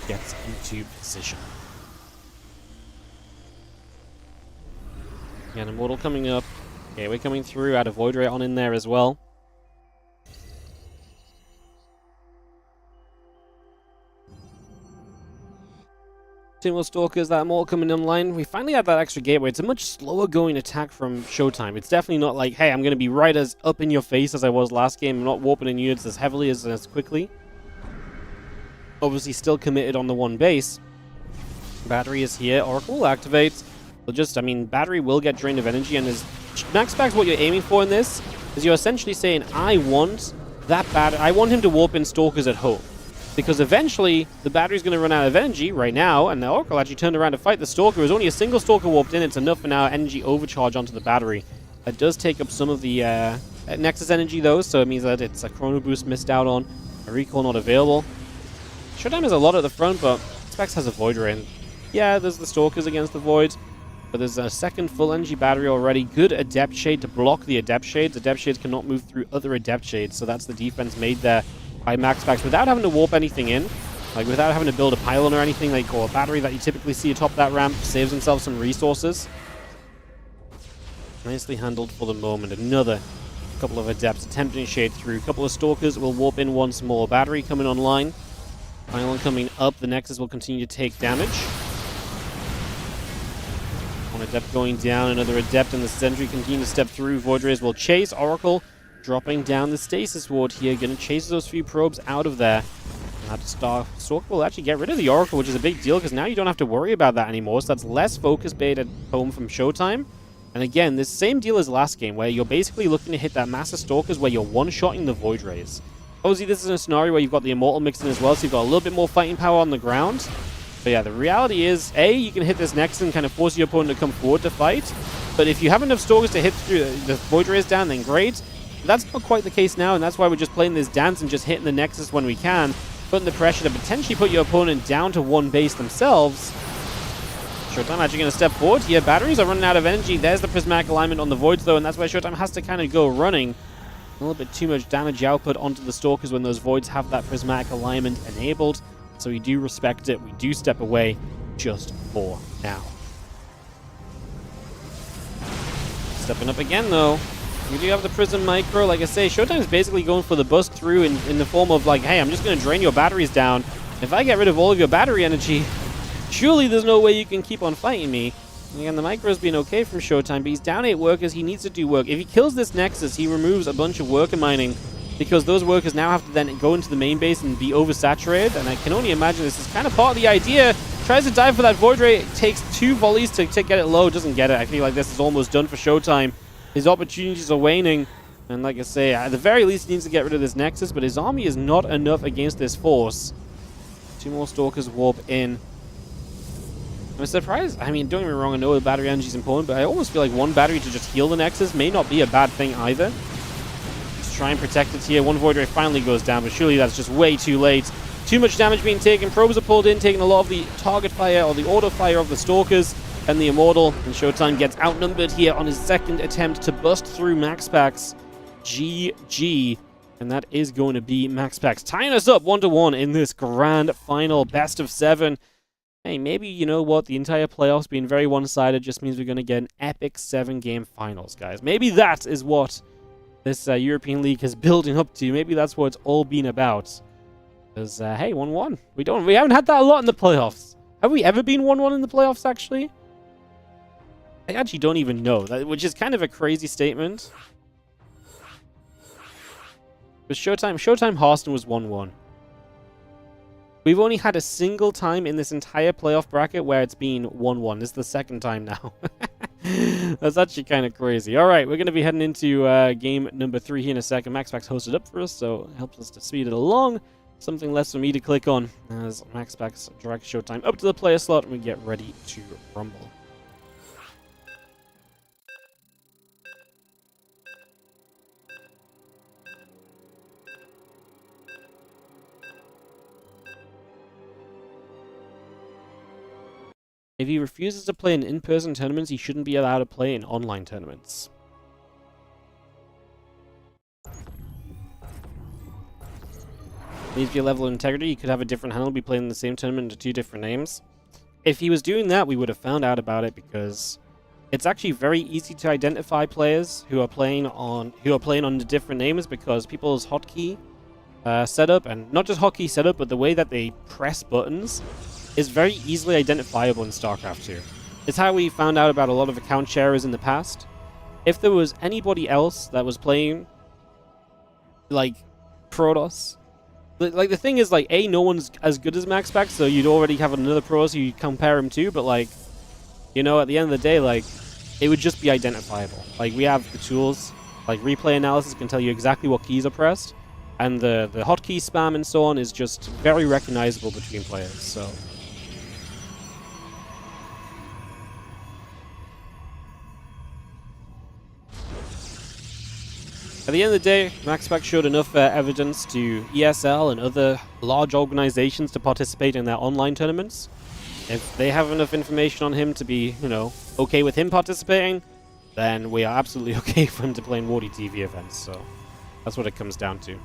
gets into position. Again, Immortal coming up. Okay, we're coming through. Add a Void Ray on in there as well. Two more Stalkers, that Immortal coming online. We finally have that extra gateway. It's a much slower going attack from Showtime. It's definitely not like, hey, I'm going to be right as up in your face as I was last game. I'm not warping in units as heavily as quickly. Obviously still committed on the 1 base. Battery is here. Oracle will activate. Well, just, I mean, battery will get drained of energy, and as MaxPax, what you're aiming for in this is you're essentially saying, I want that battery. I want him to warp in Stalkers at home. Because eventually, the battery's going to run out of energy right now, and the Oracle actually turned around to fight the Stalker. There's only a single Stalker warped in. It's enough for now energy overcharge onto the battery. That does take up some of the Nexus energy, though, so it means that it's a Chrono Boost missed out on, a recall not available. Showtime has a lot at the front, but Specs has a Void Ray. Yeah, there's the Stalkers against the Void, but there's a second full energy battery already. Good Adept Shade to block the Adept Shades. Adept Shades cannot move through other Adept Shades, so that's the defense made there by MaxPax without having to warp anything in. Like, without having to build a pylon or anything, like, or a battery that you typically see atop that ramp, saves himself some resources. Nicely handled for the moment. Another couple of Adepts attempting to shade through. A couple of Stalkers will warp in once more. Battery coming online. Pylon coming up. The Nexus will continue to take damage. One Adept going down. Another Adept and the Sentry continue to step through. Void Rays will chase. Oracle dropping down the Stasis Ward here. Going to chase those few probes out of there. That Stalker will actually get rid of the Oracle, which is a big deal because now you don't have to worry about that anymore. So that's less focus bait at home from Showtime. And again, this same deal as last game, where you're basically looking to hit that mass of Stalkers where you're one-shotting the Void Rays. Obviously, this is a scenario where you've got the Immortal mixed in as well, so you've got a little bit more fighting power on the ground. But yeah, the reality is, A, you can hit this Nexus and kind of force your opponent to come forward to fight. But if you have enough Stalkers to hit through the Void Rays down, then great. That's not quite the case now, and that's why we're just playing this dance and just hitting the Nexus when we can. Putting the pressure to potentially put your opponent down to one base themselves. Showtime actually going to step forward here. Batteries are running out of energy. There's the prismatic alignment on the Voids, though, and that's why Showtime has to kind of go running. A little bit too much damage output onto the Stalkers when those Voids have that prismatic alignment enabled. So we do respect it. We do step away just for now. Stepping up again, though. We do have the Prism Micro. Like I say, Showtime is basically going for the bust through in the form of like, hey, I'm just going to drain your batteries down. If I get rid of all of your battery energy, surely there's no way you can keep on fighting me. And again, the Micro's been okay from Showtime, but he's down 8 workers. He needs to do work. If he kills this Nexus, he removes a bunch of worker mining because those workers now have to then go into the main base and be oversaturated. And I can only imagine this is kind of part of the idea. Tries to dive for that Void Ray. It takes 2 volleys to get it low. Doesn't get it. I feel like this is almost done for Showtime. His opportunities are waning, and like I say, at the very least he needs to get rid of this Nexus, but his army is not enough against this force. 2 more Stalkers warp in. I'm surprised. I mean, don't get me wrong, I know the battery energy is important, but I almost feel like 1 battery to just heal the Nexus may not be a bad thing either. Just try and protect it here. 1 Void Ray finally goes down, but surely that's just way too late. Too much damage being taken. Probes are pulled in, taking a lot of the target fire or the auto fire of the Stalkers and the Immortal. And SHOWTIME gets outnumbered here on his second attempt to bust through MaxPax. GG. And that is going to be MaxPax tying us up 1-1 in this grand final best of 7. Hey, maybe, you know what, the entire playoffs being very one-sided just means we're going to get an epic 7-game finals, guys. Maybe that is what this European League is building up to. Maybe that's what it's all been about. Because, hey, 1-1. We haven't had that a lot in the playoffs. Have we ever been 1-1 in the playoffs, actually? I actually don't even know, which is kind of a crazy statement. But SHOWTIME Hearthstone was 1-1. We've only had a single time in this entire playoff bracket where it's been 1-1. This is the second time now. That's actually kind of crazy. All right, we're going to be heading into game number 3 here in a second. MaxPax hosted up for us, so it helps us to speed it along. Something less for me to click on as MaxPax drags SHOWTIME up to the player slot and we get ready to rumble. If he refuses to play in in-person tournaments, he shouldn't be allowed to play in online tournaments. Needs to be a level of integrity. He could have a different handle, be playing in the same tournament under 2 different names. If he was doing that, we would have found out about it because it's actually very easy to identify players who are playing under different names because people's hotkey setup, and not just hotkey setup, but the way that they press buttons is very easily identifiable in StarCraft 2. It's how we found out about a lot of account sharers in the past. If there was anybody else that was playing like Protoss, like the thing is, like, A, no one's as good as MaxPax, so you'd already have another Protoss you compare him to, but like, you know, at the end of the day, like, it would just be identifiable. Like, we have the tools, like replay analysis can tell you exactly what keys are pressed, and the hotkey spam and so on is just very recognizable between players, so. At the end of the day, MaxPax showed enough evidence to ESL and other large organizations to participate in their online tournaments. If they have enough information on him to be, you know, okay with him participating, then we are absolutely okay for him to play in WardiTV events, so that's what it comes down to.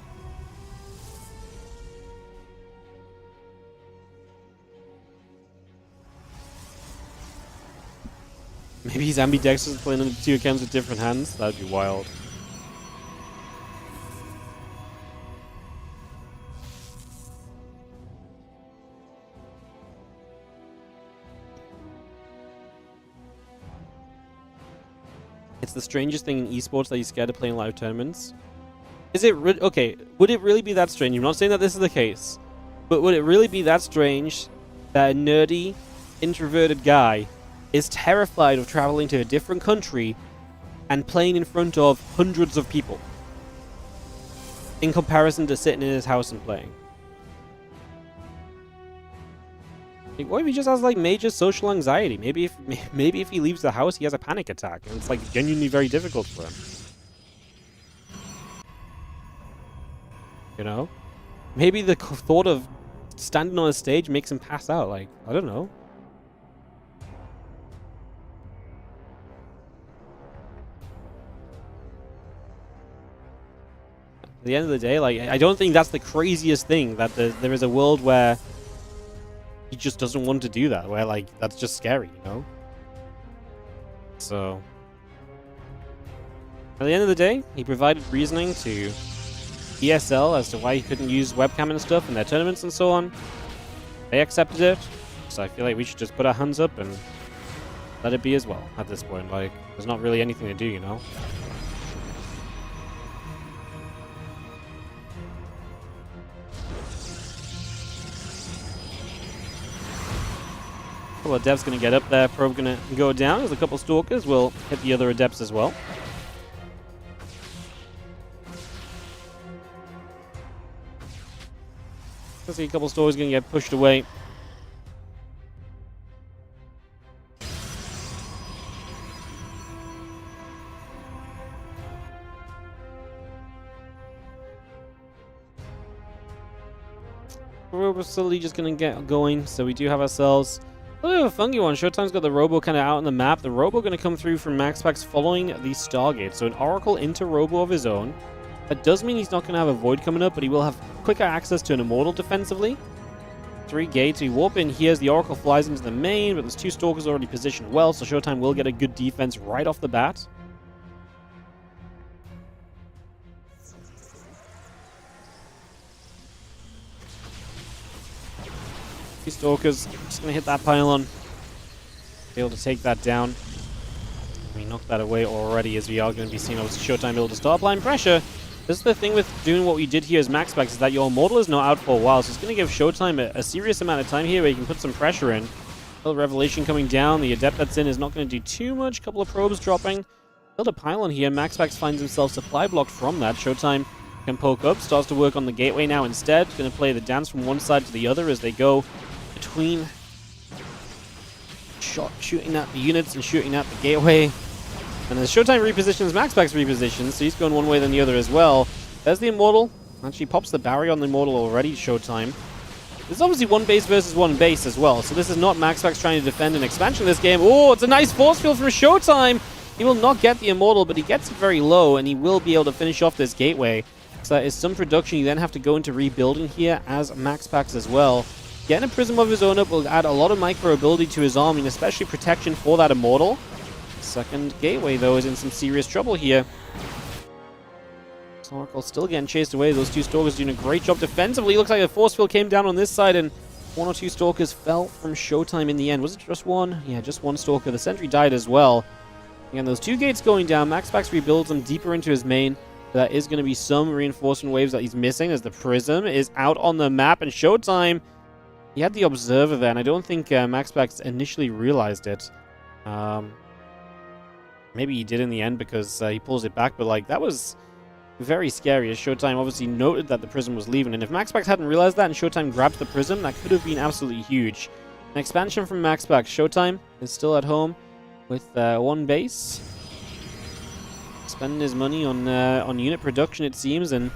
Maybe he's ambidextrous playing under 2 accounts with different hands? That'd be wild. It's the strangest thing in esports that you're scared of playing live tournaments. Is it okay? Would it really be that strange? I'm not saying that this is the case, but would it really be that strange that a nerdy, introverted guy is terrified of traveling to a different country and playing in front of hundreds of people in comparison to sitting in his house and playing? Like, what if he just has like major social anxiety? Maybe if he leaves the house, he has a panic attack, and it's like genuinely very difficult for him. You know, maybe the thought of standing on a stage makes him pass out. Like, I don't know. At the end of the day, like, I don't think that's the craziest thing, that there is a world where he just doesn't want to do that, where, like, that's just scary, you know? So, at the end of the day, he provided reasoning to ESL as to why he couldn't use webcam and stuff in their tournaments and so on. They accepted it, so I feel like we should just put our hands up and let it be as well at this point. Like, there's not really anything to do, you know? A couple of Adepts going to get up there, Probe going to go down. There's a couple Stalkers, will hit the other Adepts as well. I see a couple Stalkers going to get pushed away. Robo slowly just going to get going. So we do have ourselves a little bit of a funky one. Showtime's got the Robo kind of out on the map. The Robo going to come through from MaxPax following the Stargate. So an Oracle into Robo of his own. That does mean he's not going to have a Void coming up, but he will have quicker access to an Immortal defensively. 3 gates. We warp in here as the Oracle flies into the main, but there's 2 Stalkers already positioned well, so Showtime will get a good defense right off the bat. Two Stalkers. Just going to hit that pylon. Be able to take that down. We knocked that away already, as we are going to be seeing Showtime able to start applying pressure. This is the thing with doing what we did here as MaxPax, is that your Immortal is not out for a while, so it's going to give Showtime a serious amount of time here where you can put some pressure in. Little Revelation coming down. The Adept that's in is not going to do too much. Couple of probes dropping. Build a pylon here. MaxPax finds himself supply blocked from that. Showtime can poke up. Starts to work on the gateway now instead. Going to play the dance from one side to the other as they go between shooting at the units and shooting at the gateway. And as Showtime repositions, MaxPax repositions, so he's going one way than the other as well. There's the Immortal. Actually pops the barrier on the Immortal already, Showtime. There's obviously one base versus one base as well, so this is not MaxPax trying to defend an expansion this game. Oh, it's a nice force field from Showtime! He will not get the Immortal, but he gets it very low, and he will be able to finish off this gateway. So that is some production. You then have to go into rebuilding here as MaxPax as well. Getting a Prism of his own up will add a lot of micro ability to his army, and especially protection for that Immortal. Second gateway, though, is in some serious trouble here. Oracle still getting chased away. Those 2 Stalkers doing a great job defensively. Looks like a force field came down on this side, and 1 or 2 Stalkers fell from Showtime in the end. Was it just one? Yeah, just 1 Stalker. The Sentry died as well. Again, those 2 gates going down. MaxPax rebuilds them deeper into his main. There is going to be some reinforcement waves that he's missing as the Prism is out on the map, and Showtime, he had the Observer there, and I don't think MaxPax initially realized it. Maybe he did in the end because he pulls it back, but like that was very scary as Showtime obviously noted that the Prism was leaving, and if MaxPax hadn't realized that and Showtime grabbed the Prism, that could have been absolutely huge. An expansion from MaxPax. Showtime is still at home with 1 base. Spending his money on unit production, it seems, and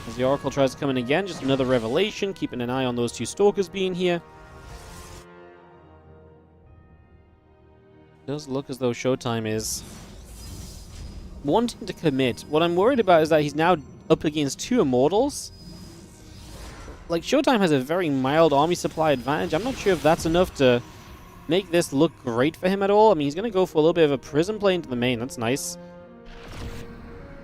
as the Oracle tries to come in again, just another Revelation, keeping an eye on those 2 Stalkers being here. It does look as though Showtime is wanting to commit. What I'm worried about is that he's now up against 2 Immortals. Like, Showtime has a very mild army supply advantage. I'm not sure if that's enough to make this look great for him at all. I mean, he's going to go for a little bit of a Prism play into the main. That's nice.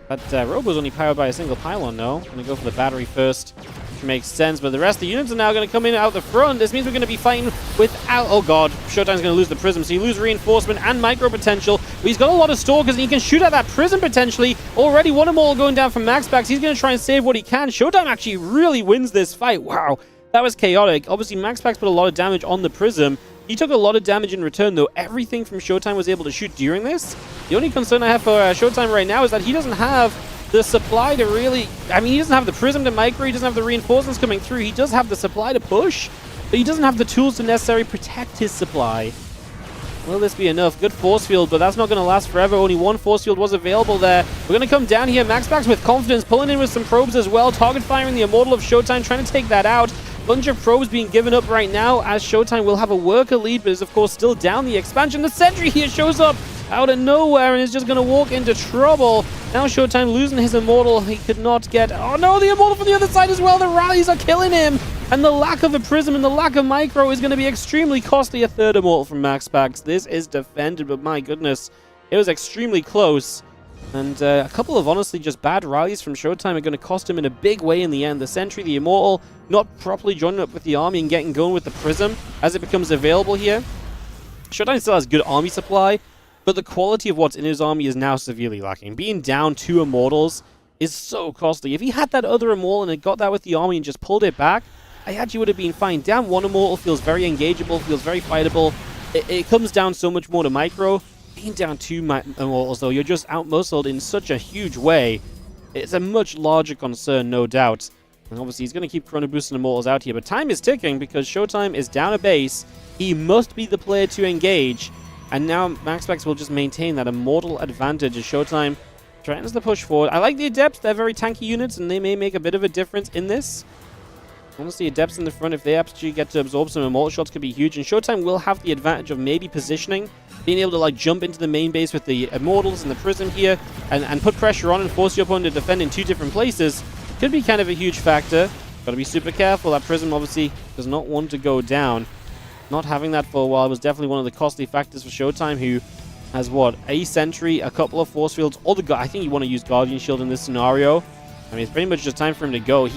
That Robo's only powered by a single pylon, though. Going to go for the battery first, which makes sense. But the rest of the units are now going to come in out the front. This means we're going to be fighting without... Oh, God. Showtime's going to lose the Prism. So you lose reinforcement and micro potential. But he's got a lot of Stalkers, and he can shoot at that Prism potentially. Already one Immortal going down from MaxPax. He's going to try and save what he can. Showtime actually really wins this fight. Wow. That was chaotic. Obviously, MaxPax put a lot of damage on the Prism. He took a lot of damage in return, though. Everything from Showtime was able to shoot during this. The only concern I have for Showtime right now is that he doesn't have the supply to really... I mean, he doesn't have the Prism to micro, he doesn't have the reinforcements coming through. He does have the supply to push, but he doesn't have the tools to necessarily protect his supply. Will this be enough? Good force field, but that's not going to last forever. Only 1 force field was available there. We're going to come down here. MaxPax with confidence, pulling in with some probes as well. Target firing the Immortal of Showtime, trying to take that out. Bunch of probes being given up right now as Showtime will have a worker lead, but is of course still down the expansion. The Sentry here shows up out of nowhere and is just going to walk into trouble. Now Showtime losing his Immortal. He could not get... Oh no, the Immortal from the other side as well. The rallies are killing him. And the lack of a Prism and the lack of micro is going to be extremely costly. A 3rd Immortal from MaxPax. This is defended, but my goodness, it was extremely close. And a couple of honestly just bad rallies from Showtime are going to cost him in a big way in the end. The Sentry, the Immortal, not properly joining up with the army and getting going with the Prism as it becomes available here. Showtime still has good army supply, but the quality of what's in his army is now severely lacking. Being down 2 Immortals is so costly. If he had that other Immortal and had got that with the army and just pulled it back, I actually would have been fine. Down 1 Immortal feels very engageable, feels very fightable. It comes down so much more to micro. Being down 2 Immortals, though, you're just outmuscled in such a huge way. It's a much larger concern, no doubt. And obviously, he's going to keep chrono boosting Immortals out here. But time is ticking because Showtime is down a base. He must be the player to engage. And now MaxPax will just maintain that Immortal advantage as Showtime threatens the push forward. I like the Adepts. They're very tanky units, and they may make a bit of a difference in this. Honestly, Adepts in the front, if they actually get to absorb some immortal shots, could be huge. And SHOWTIME will have the advantage of maybe positioning, being able to like jump into the main base with the immortals and the prism here, and put pressure on and force your opponent to defend in 2 different places. Could be kind of a huge factor. Got to be super careful. That prism obviously does not want to go down. Not having that for a while was definitely one of the costly factors for SHOWTIME, who has what, a sentry, a couple of force fields, or I think you want to use Guardian Shield in this scenario. I mean, it's pretty much just time for him to go.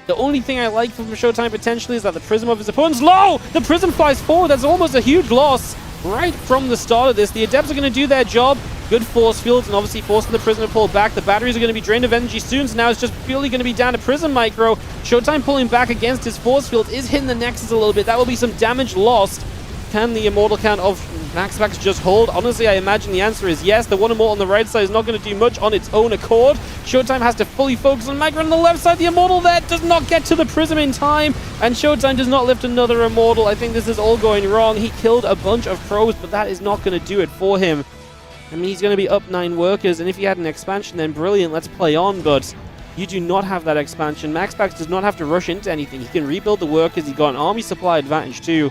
The only thing I like from SHOWTIME potentially is that the prism of his opponent's low! The prism flies forward. That's almost a huge loss right from the start of this. The Adepts are going to do their job. Good force fields and obviously forcing the prism to pull back. The batteries are going to be drained of energy soon, so now it's just purely going to be down to Prism Micro. SHOWTIME pulling back against his force field is hitting the Nexus a little bit. That will be some damage lost. Can the immortal count of MaxPax just hold? Honestly, I imagine the answer is yes. The one immortal on the right side is not going to do much on its own accord. SHOWTIME has to fully focus on Micro on the left side. The immortal there does not get to the prism in time, and SHOWTIME does not lift another immortal. I think this is all going wrong. He killed a bunch of pros, but that is not going to do it for him. I mean, he's going to be up 9 workers, and if he had an expansion, then brilliant, let's play on, but you do not have that expansion. MaxPax does not have to rush into anything. He can rebuild the workers. He's got an army supply advantage too.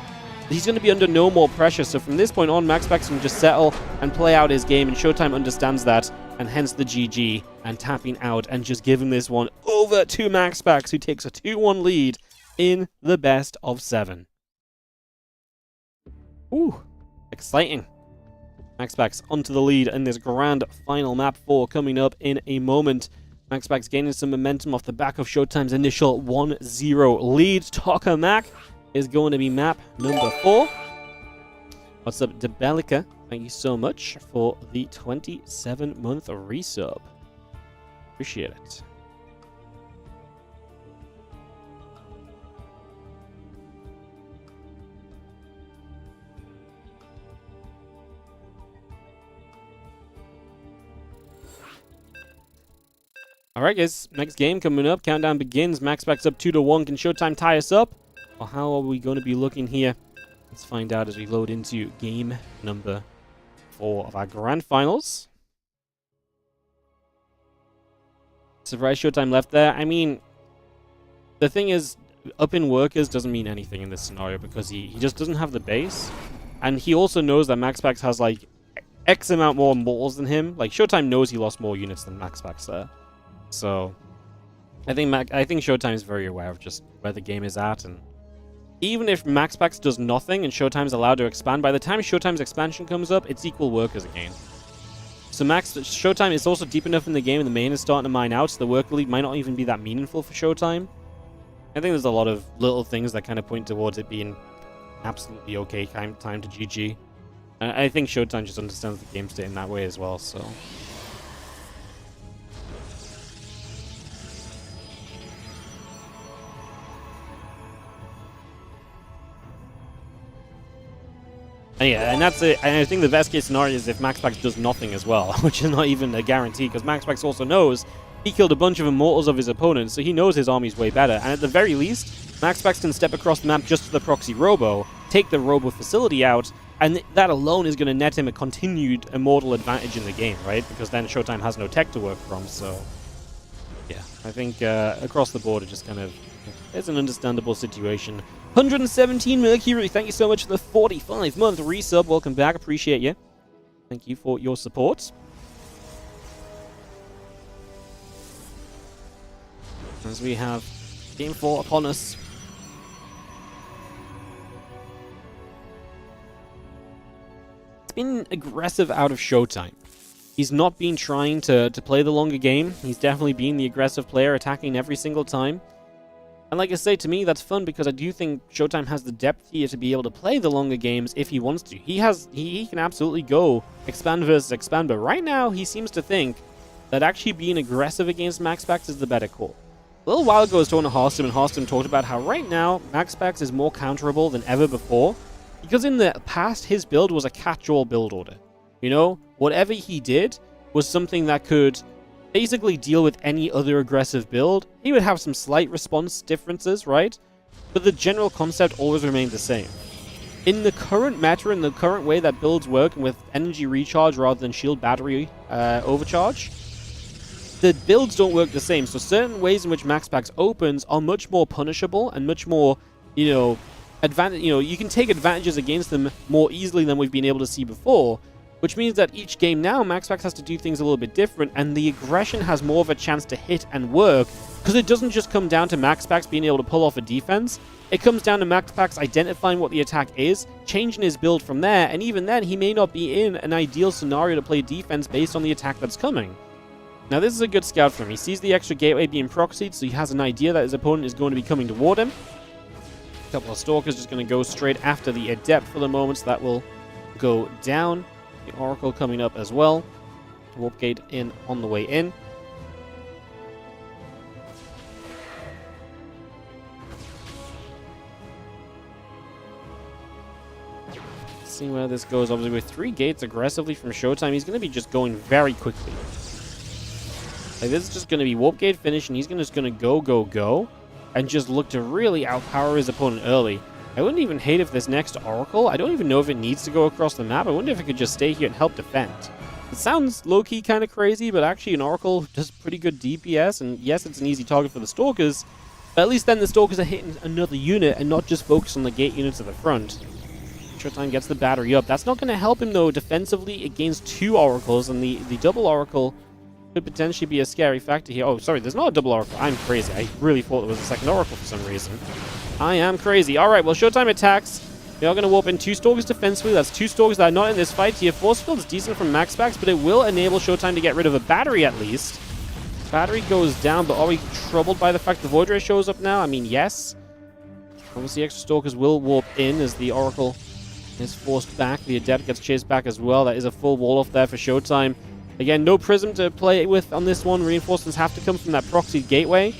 He's going to be under no more pressure, so from this point on, MaxPax can just settle and play out his game, and SHOWTIME understands that, and hence the GG, and tapping out, and just giving this one over to MaxPax, who takes a 2-1 lead in the best of 7. Ooh, exciting. MaxPax onto the lead in this grand final map 4 coming up in a moment. MaxPax gaining some momentum off the back of SHOWTIME's initial 1-0 lead. Talker Mac is going to be map number 4. What's up, Debelica? Thank you so much for the 27-month resub. Appreciate it. Alright guys, next game coming up. Countdown begins. MaxPax up 2-1. Can SHOWTIME tie us up? Or how are we going to be looking here? Let's find out as we load into game number 4 of our grand finals. Surprise SHOWTIME left there. I mean, the thing is, up in workers doesn't mean anything in this scenario because he just doesn't have the base. And he also knows that MaxPax has like X amount more mortals than him. Like SHOWTIME knows he lost more units than MaxPax there. So I think SHOWTIME is very aware of just where the game is at, and even if MaxPax does nothing and SHOWTIME's allowed to expand, by the time SHOWTIME's expansion comes up, it's equal workers again. So SHOWTIME is also deep enough in the game, and the main is starting to mine out, so the worker lead might not even be that meaningful for SHOWTIME. I think there's a lot of little things that kind of point towards it being absolutely okay time to GG. And I think SHOWTIME just understands the game state in that way as well, so... And yeah, and that's it. And I think the best case scenario is if MaxPax does nothing as well, which is not even a guarantee, because MaxPax also knows he killed a bunch of immortals of his opponents, so he knows his army's way better. And at the very least, MaxPax can step across the map just to the proxy robo, take the robo facility out, and that alone is going to net him a continued immortal advantage in the game, right? Because then SHOWTIME has no tech to work from, so... yeah, I think across the board it just kind of... it's an understandable situation. 117 Mercury, thank you so much for the 45-month resub. Welcome back, appreciate you. Thank you for your support. As we have Game 4 upon us. It's been aggressive out of SHOWTIME. He's not been trying to play the longer game. He's definitely been the aggressive player, attacking every single time. And like I say, to me, that's fun because I do think SHOWTIME has the depth here to be able to play the longer games if he wants to. He can absolutely go expand versus expand, but right now he seems to think that actually being aggressive against MaxPax is the better call. A little while ago I was talking to Hearthstone, and Hearthstone talked about how right now MaxPax is more counterable than ever before, because in the past his build was a catch-all build order. You know, whatever he did was something that could basically deal with any other aggressive build. He would have some slight response differences, right? But the general concept always remained the same. In the current meta, in the current way that builds work with energy recharge rather than shield battery overcharge, the builds don't work the same. So certain ways in which MaxPax opens are much more punishable and much more, you know, you can take advantages against them more easily than we've been able to see before, which means that each game now, MaxPax has to do things a little bit different, and the aggression has more of a chance to hit and work, because it doesn't just come down to MaxPax being able to pull off a defense. It comes down to MaxPax identifying what the attack is, changing his build from there, and even then, he may not be in an ideal scenario to play defense based on the attack that's coming. Now, this is a good scout for him. He sees the extra gateway being proxied, so he has an idea that his opponent is going to be coming toward him. A couple of Stalkers just going to go straight after the Adept for the moment, so that will go down. The Oracle coming up as well. Warp Gate in on the way in. See where this goes. Obviously, with 3 gates aggressively from Showtime, he's going to be just going very quickly. Like, this is just going to be Warp Gate finish, and he's just going to go, and just look to really outpower his opponent early. I wouldn't even hate if this next Oracle, I don't even know if it needs to go across the map. I wonder if it could just stay here and help defend. It sounds low-key kind of crazy, but actually an Oracle does pretty good DPS, and yes, it's an easy target for the Stalkers, but at least then the Stalkers are hitting another unit and not just focus on the gate units at the front. Showtime gets the battery up. That's not going to help him, though, defensively against 2 Oracles, and the double Oracle could potentially be a scary factor here. Oh, sorry, there's not a double Oracle. I'm crazy. I really thought there was a second Oracle for some reason. I am crazy. All right, well, Showtime attacks. We are going to warp in 2 Stalkers defensively. That's 2 Stalkers that are not in this fight here. Force Field is decent from MaxPax, but it will enable Showtime to get rid of a battery at least. Battery goes down, but are we troubled by the fact the Void Ray shows up now? I mean, yes. Obviously, extra Stalkers will warp in as the Oracle is forced back. The Adept gets chased back as well. That is a full wall off there for Showtime. Again, no Prism to play with on this one. Reinforcements have to come from that proxied gateway.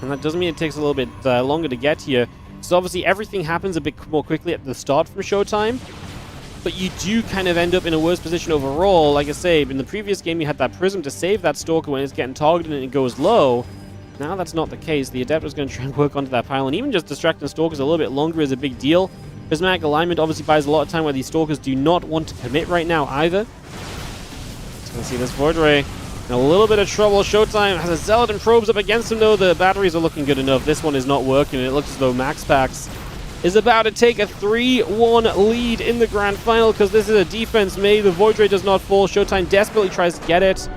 And that doesn't mean it takes a little bit longer to get here. So obviously everything happens a bit more quickly at the start from Showtime. But you do kind of end up in a worse position overall. Like I say, in the previous game you had that Prism to save that Stalker when it's getting targeted and it goes low. Now that's not the case. The Adept is going to try and work onto that pile. And even just distracting Stalkers a little bit longer is a big deal. Prismatic alignment obviously buys a lot of time where these Stalkers do not want to commit right now either. Let's see this Void Ray in a little bit of trouble. Showtime has a Zealot and probes up against him, though. The batteries are looking good enough. This one is not working, and it looks as though MaxPax is about to take a 3-1 lead in the grand final, because this is a defense made. The Void Ray does not fall. Showtime desperately tries to get it.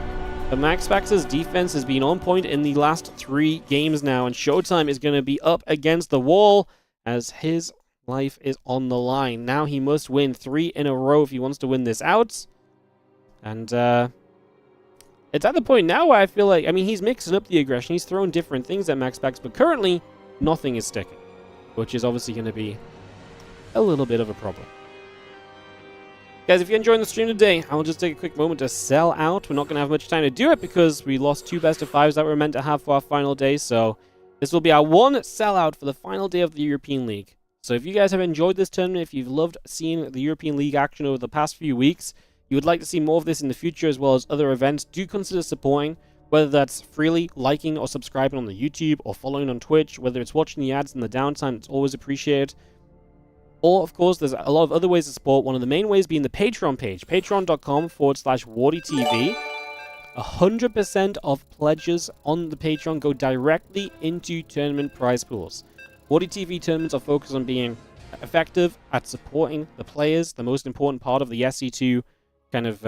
But MaxPax's defense has been on point in the last 3 games now, and Showtime is going to be up against the wall as his life is on the line. Now he must win 3 in a row if he wants to win this out. And it's at the point now where I feel like, I mean, he's mixing up the aggression. He's throwing different things at MaxPax, but currently, nothing is sticking, which is obviously going to be a little bit of a problem. Guys, if you're enjoying the stream today, I will just take a quick moment to sell out. We're not going to have much time to do it because we lost 2 best of 5s that we were meant to have for our final day, so this will be our 1 sellout for the final day of the European League. So if you guys have enjoyed this tournament, if you've loved seeing the European League action over the past few weeks, you would like to see more of this in the future as well as other events, do consider supporting, whether that's freely liking or subscribing on the YouTube or following on Twitch, whether it's watching the ads in the downtime, it's always appreciated. Or, of course, there's a lot of other ways to support, one of the main ways being the Patreon page, patreon.com/WardiTV. 100% of pledges on the Patreon go directly into tournament prize pools. WardiTV tournaments are focused on being effective at supporting the players, the most important part of the SC2 kind of,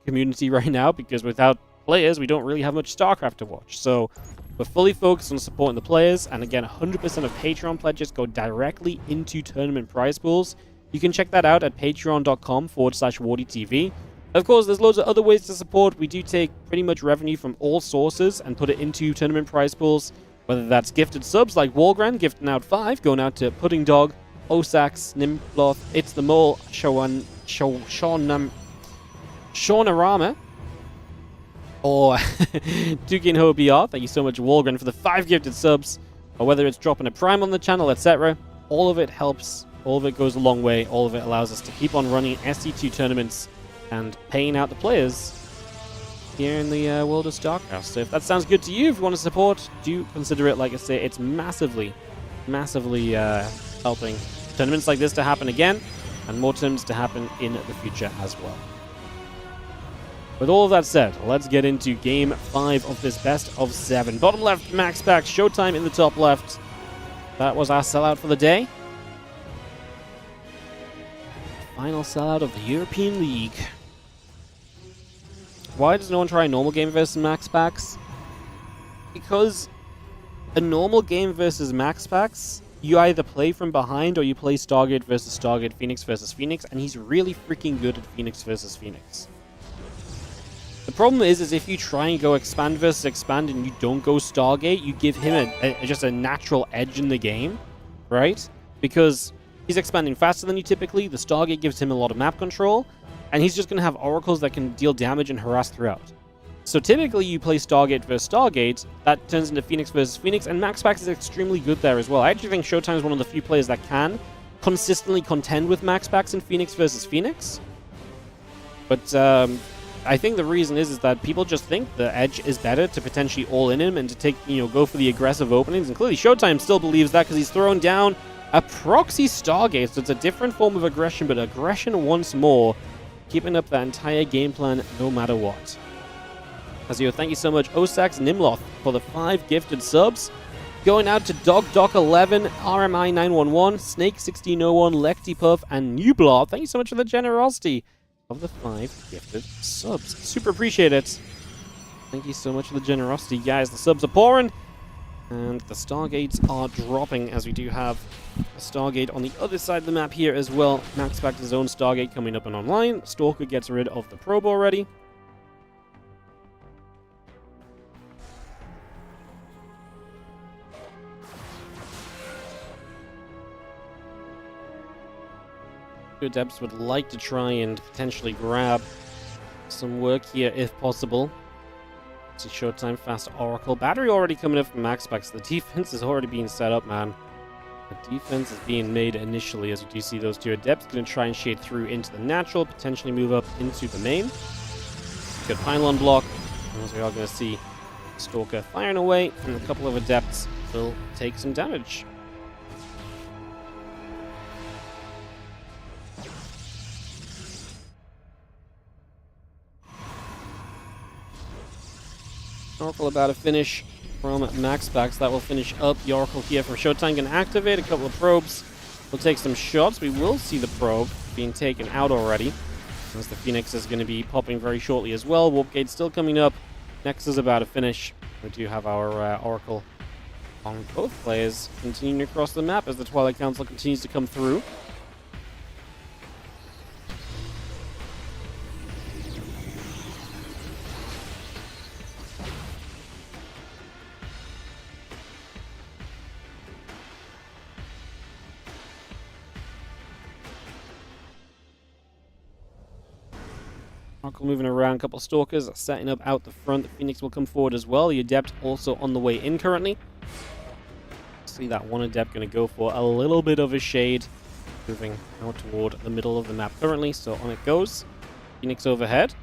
community right now, because without players, we don't really have much StarCraft to watch. So we're fully focused on supporting the players, and again, 100% of Patreon pledges go directly into tournament prize pools. You can check that out at patreon.com/WardiTV. Of course, there's loads of other ways to support. We do take pretty much revenue from all sources and put it into tournament prize pools, whether that's gifted subs like Walgran, gifting out 5, going out to Pudding Dog, Osax, Nimbloth, It's the Mole, Shawnarama, or Dukin Ho BR. Thank you so much, Walgren, for the 5 gifted subs, or whether it's dropping a Prime on the channel, etc. All of it helps, all of it goes a long way, all of it allows us to keep on running SC2 tournaments and paying out the players here in the world of StarCraft. So if that sounds good to you, if you want to support, do consider it. Like I say, it's massively helping tournaments like this to happen again, and more tournaments to happen in the future as well. With all of that said, let's get into Game 5 of this best of 7. Bottom left, MaxPax, Showtime in the top left. That was our sellout for the day. Final sellout of the European League. Why does no one try a normal game versus MaxPax? Because a normal game versus MaxPax, you either play from behind or you play Stargate versus Stargate, Phoenix versus Phoenix, and he's really freaking good at Phoenix versus Phoenix. The problem is if you try and go expand versus expand and you don't go Stargate, you give him just a natural edge in the game, right? Because he's expanding faster than you typically, the Stargate gives him a lot of map control, and he's just going to have oracles that can deal damage and harass throughout. So typically you play Stargate versus Stargate, that turns into Phoenix versus Phoenix, and MaxPax is extremely good there as well. I actually think Showtime is one of the few players that can consistently contend with MaxPax in Phoenix versus Phoenix. But I think the reason is that people just think the Edge is better to potentially all-in him and to take, go for the aggressive openings. And clearly Showtime still believes that because he's thrown down a proxy Stargate. So it's a different form of aggression, but aggression once more, keeping up that entire game plan no matter what. Azio, thank you so much, Osax Nimloth, for the 5 gifted subs. Going out to DogDoc11, RMI911, Snake1601, Lectipuff, and Newblob. Thank you so much for the generosity of the 5 gifted subs. Super appreciate it. Thank you so much for the generosity, guys. The subs are pouring, and the Stargates are dropping, as we do have a Stargate on the other side of the map here as well. MaxPax's own Stargate coming up and online. Stalker gets rid of the probe already. Adepts would like to try and potentially grab some work here if possible. It's a Showtime fast Oracle. Battery already coming up from MaxPax. The defense is already being set up, man. The defense is being made initially, as you do see those 2 Adepts going to try and shade through into the natural, potentially move up into the main. Good pylon block, as we are going to see Stalker firing away, and a couple of Adepts will take some damage. Oracle about to finish from MaxPax. That will finish up the Oracle here for Showtime. Going to activate a couple of probes. We'll take some shots. We will see the probe being taken out already, as the Phoenix is going to be popping very shortly as well. Warp Gate still coming up. Nexus is about to finish. We do have our Oracle on both players continuing across the map as the Twilight Council continues to come through. Oracle moving around, a couple of Stalkers setting up out the front. The Phoenix will come forward as well. The Adept also on the way in currently. See that one Adept going to go for a little bit of a shade, moving out toward the middle of the map currently. So on it goes. Phoenix overhead.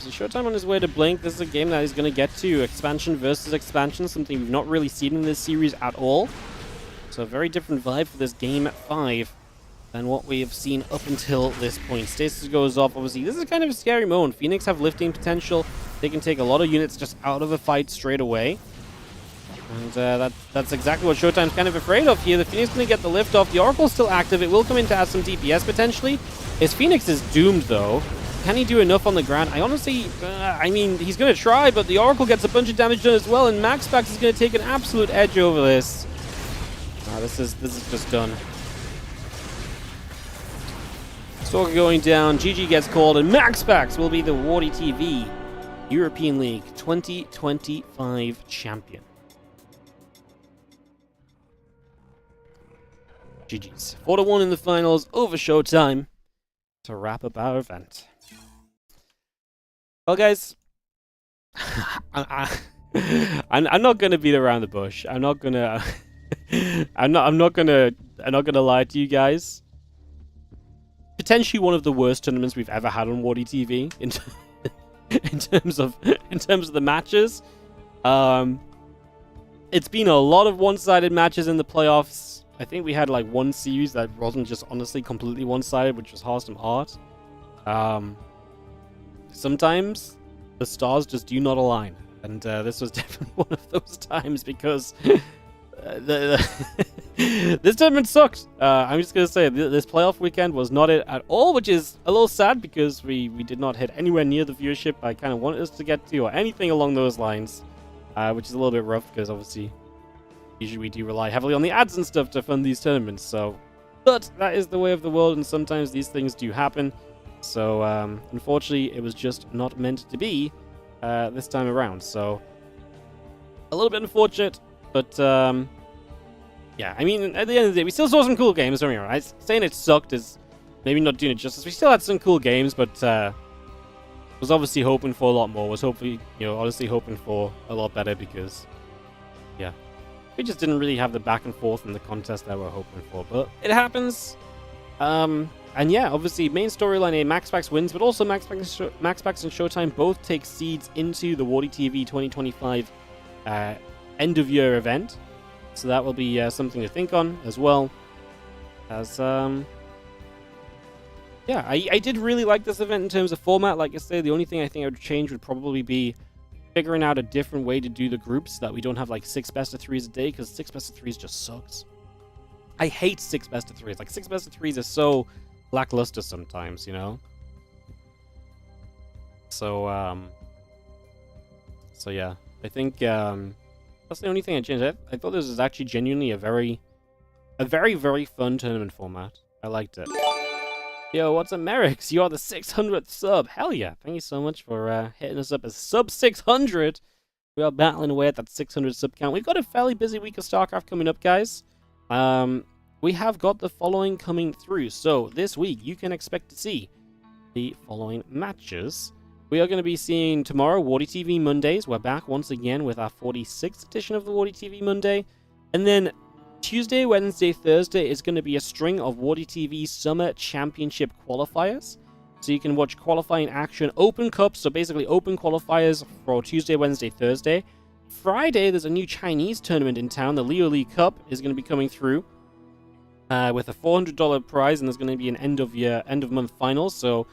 Showtime on his way to Blink. This is a game that he's going to get to. Expansion versus expansion, something we've not really seen in this series at all. So a very different vibe for this Game 5 than what we have seen up until this point. Stasis goes off, obviously. This is kind of a scary moment. Phoenix have lifting potential. They can take a lot of units just out of a fight straight away. And that's exactly what Showtime's kind of afraid of here. The Phoenix is going to get the lift off. The Oracle's still active. It will come in to add some DPS potentially. His Phoenix is doomed, though. Can he do enough on the ground? I honestly, I mean, he's going to try, but the Oracle gets a bunch of damage done as well, and MaxPax is going to take an absolute edge over this. This is just done. Stalker going down, GG gets called, and MaxPax will be the WardiTV European League 2025 champion. GG's. 4-1 in the finals over Showtime to wrap up our event. Well, guys, I'm not gonna beat around the bush. I'm not gonna lie to you guys. Potentially one of the worst tournaments we've ever had on WardiTV in terms of the matches. it's been a lot of one-sided matches in the playoffs. I think we had like one series that wasn't just honestly completely one-sided, which was Hearthstone Art. Sometimes the stars just do not align, and this was definitely one of those times because this tournament sucked. I'm just gonna say this playoff weekend was not it at all, which is a little sad because we did not hit anywhere near the viewership I kind of wanted us to get to, or anything along those lines, which is a little bit rough because obviously usually we do rely heavily on the ads and stuff to fund these tournaments. So, but that is the way of the world, and sometimes these things do happen. So unfortunately, it was just not meant to be this time around. So a little bit unfortunate. But, yeah, I mean, at the end of the day, we still saw some cool games. Don't get me wrong. Saying it sucked is maybe not doing it justice. We still had some cool games, but was obviously hoping for a lot more. Was hopefully, honestly hoping for a lot better because, yeah, we just didn't really have the back and forth in the contest that we were hoping for. But it happens. And yeah, obviously, main storyline A, MaxPax wins, but also MaxPax and SHOWTIME both take seeds into the WardiTV 2025 end-of-year event, so that will be something to think on as well. As yeah, I did really like this event in terms of format. Like I say, the only thing I think I would change would probably be figuring out a different way to do the groups, so that we don't have like 6 best-of-3s a day, because 6 best-of-3s just sucks. I hate 6 best-of-3s. Like 6 best-of-3s are so lackluster sometimes, So so yeah, I think that's the only thing I changed. I thought this was actually genuinely a very, very fun tournament format. I liked it. Yo, what's up, Merrick? You are the 600th sub. Hell yeah. Thank you so much for hitting us up as sub 600. We are battling away at that 600 sub count. We've got a fairly busy week of StarCraft coming up, guys. We have got the following coming through. So this week, you can expect to see the following matches. We are going to be seeing tomorrow WardiTV Mondays. We're back once again with our 46th edition of the WardiTV Monday. And then Tuesday, Wednesday, Thursday is going to be a string of WardiTV Summer Championship qualifiers. So you can watch qualifying action, Open Cup, so basically open qualifiers for Tuesday, Wednesday, Thursday. Friday, there's a new Chinese tournament in town. The Leo Lee Cup is going to be coming through with a $400 prize, and there's going to be an end of month final. So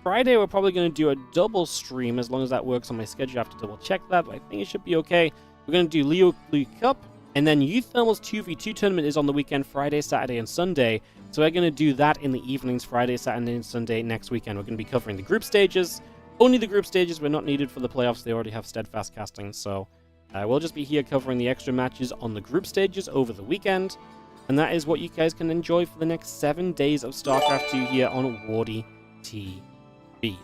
Friday, we're probably going to do a double stream, as long as that works on my schedule. I have to double check that, but I think it should be okay. We're going to do Leo Lee Cup, and then Youth Thermal's 2v2 tournament is on the weekend, Friday, Saturday, and Sunday. So we're going to do that in the evenings, Friday, Saturday, and Sunday next weekend. We're going to be covering the group stages. Only the group stages. We're not needed for the playoffs. They already have steadfast casting. So we'll just be here covering the extra matches on the group stages over the weekend. And that is what you guys can enjoy for the next 7 days of StarCraft 2 here on WardiTV.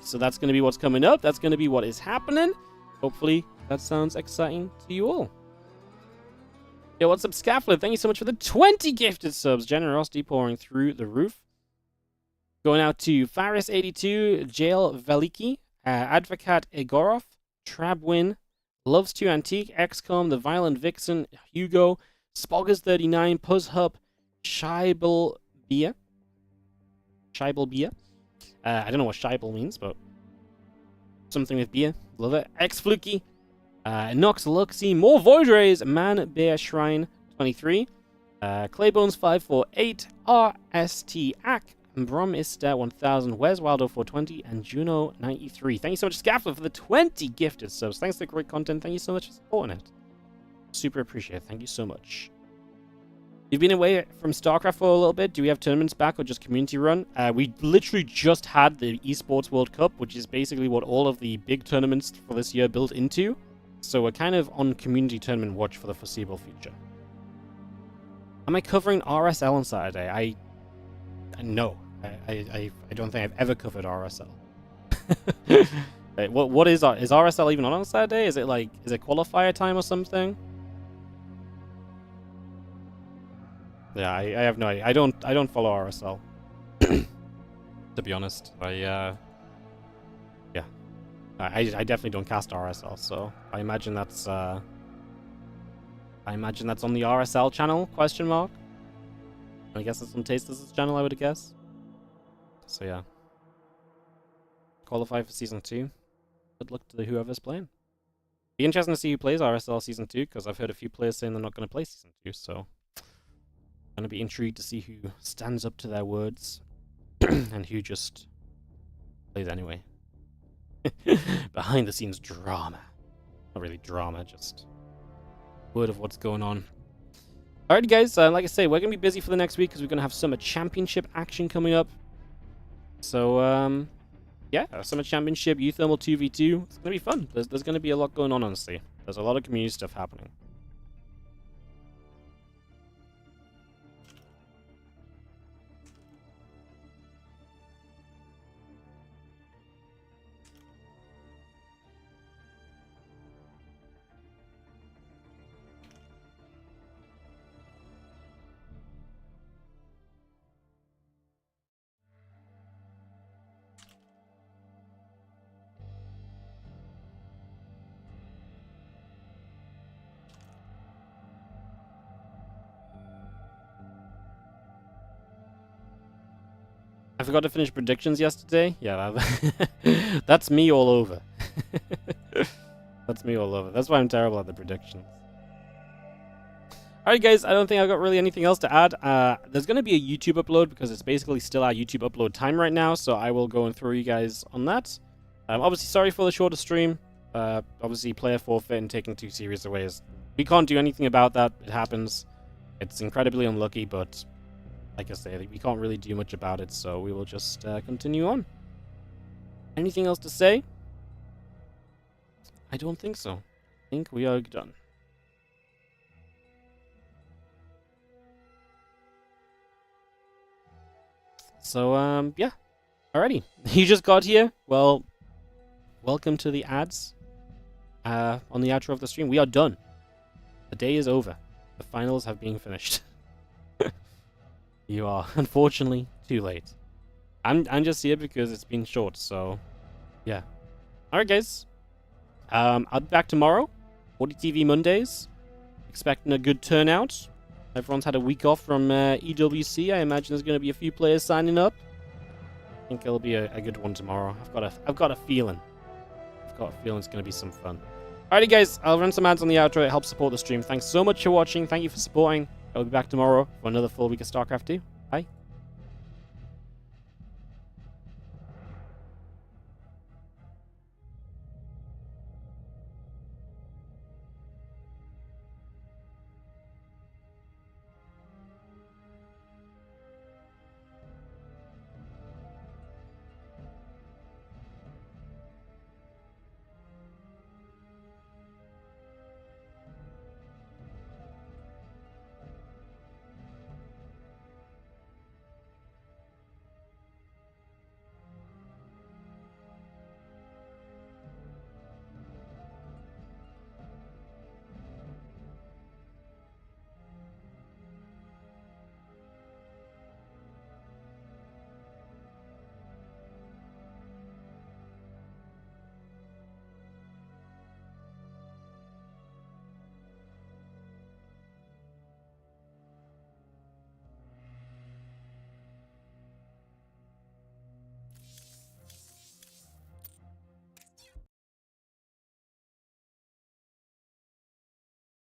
So that's going to be what's coming up. That's going to be what is happening. Hopefully that sounds exciting to you all. Yo, what's up, Scaffold? Thank you so much for the 20 gifted subs. Generosity pouring through the roof. Going out to Faris82, Jail Veliki, Advocat Egorov, Trabwin, Loves to Antique, XCOM, The Violent Vixen, Hugo, Spoggers39, Puzzhub, Scheibel Beer. I don't know what Scheibel means, but something with beer. Love it. X-Fluky, Nox Luxy, more Void Rays, Man Bear Shrine 23, Claybones 548, RST Ack, Bromista 1000, Wes Wildo 420, and Juno 93. Thank you so much, Scaffold, for the 20 gifted subs. Thanks for the great content. Thank you so much for supporting it. Super appreciate it. Thank you so much. You've been away from StarCraft for a little bit. Do we have tournaments back or just community run? We literally just had the eSports World Cup, which is basically what all of the big tournaments for this year built into. So we're kind of on community tournament watch for the foreseeable future. Am I covering RSL on Saturday? No. I don't think I've ever covered RSL. Wait, what is RSL even on Saturday? Is it qualifier time or something? Yeah, I have no idea. I don't follow RSL. To be honest. I definitely don't cast RSL, so I imagine that's on the RSL channel, question mark. I guess it's on Tasteless's channel, I would guess. So yeah. Qualify for season 2. Good luck to whoever's playing. Be interesting to see who plays RSL Season 2, because I've heard a few players saying they're not going to play Season 2, so I'm going to be intrigued to see who stands up to their words and who just plays anyway. Behind the scenes drama. Not really drama, just word of what's going on. Alrighty guys, like I say, we're going to be busy for the next week because we're going to have Summer Championship action coming up. So, yeah, Summer Championship, U-Thermal 2v2. It's going to be fun. There's going to be a lot going on, honestly. There's a lot of community stuff happening. I forgot to finish predictions yesterday. Yeah, that's me all over. That's me all over. That's why I'm terrible at the predictions. Alright guys, I don't think I've got really anything else to add. There's going to be a YouTube upload because it's basically still our YouTube upload time right now, so I will go and throw you guys on that. Obviously, sorry for the shorter stream. Obviously, player forfeit and taking 2 series away we can't do anything about that. It happens. It's incredibly unlucky, but like I say, we can't really do much about it, so we will just continue on. Anything else to say? I don't think so. I think we are done. So, yeah. Alrighty. You just got here? Well, welcome to the ads on the outro of the stream. We are done. The day is over. The finals have been finished. You are, unfortunately, too late. I'm just here because it's been short, so yeah. Alright guys. I'll be back tomorrow. WardiTV Mondays. Expecting a good turnout. Everyone's had a week off from EWC. I imagine there's going to be a few players signing up. I think it'll be a good one tomorrow. I've got a feeling. I've got a feeling it's going to be some fun. Alrighty guys, I'll run some ads on the outro. It helps support the stream. Thanks so much for watching. Thank you for supporting. I'll be back tomorrow for another full week of StarCraft 2. Bye.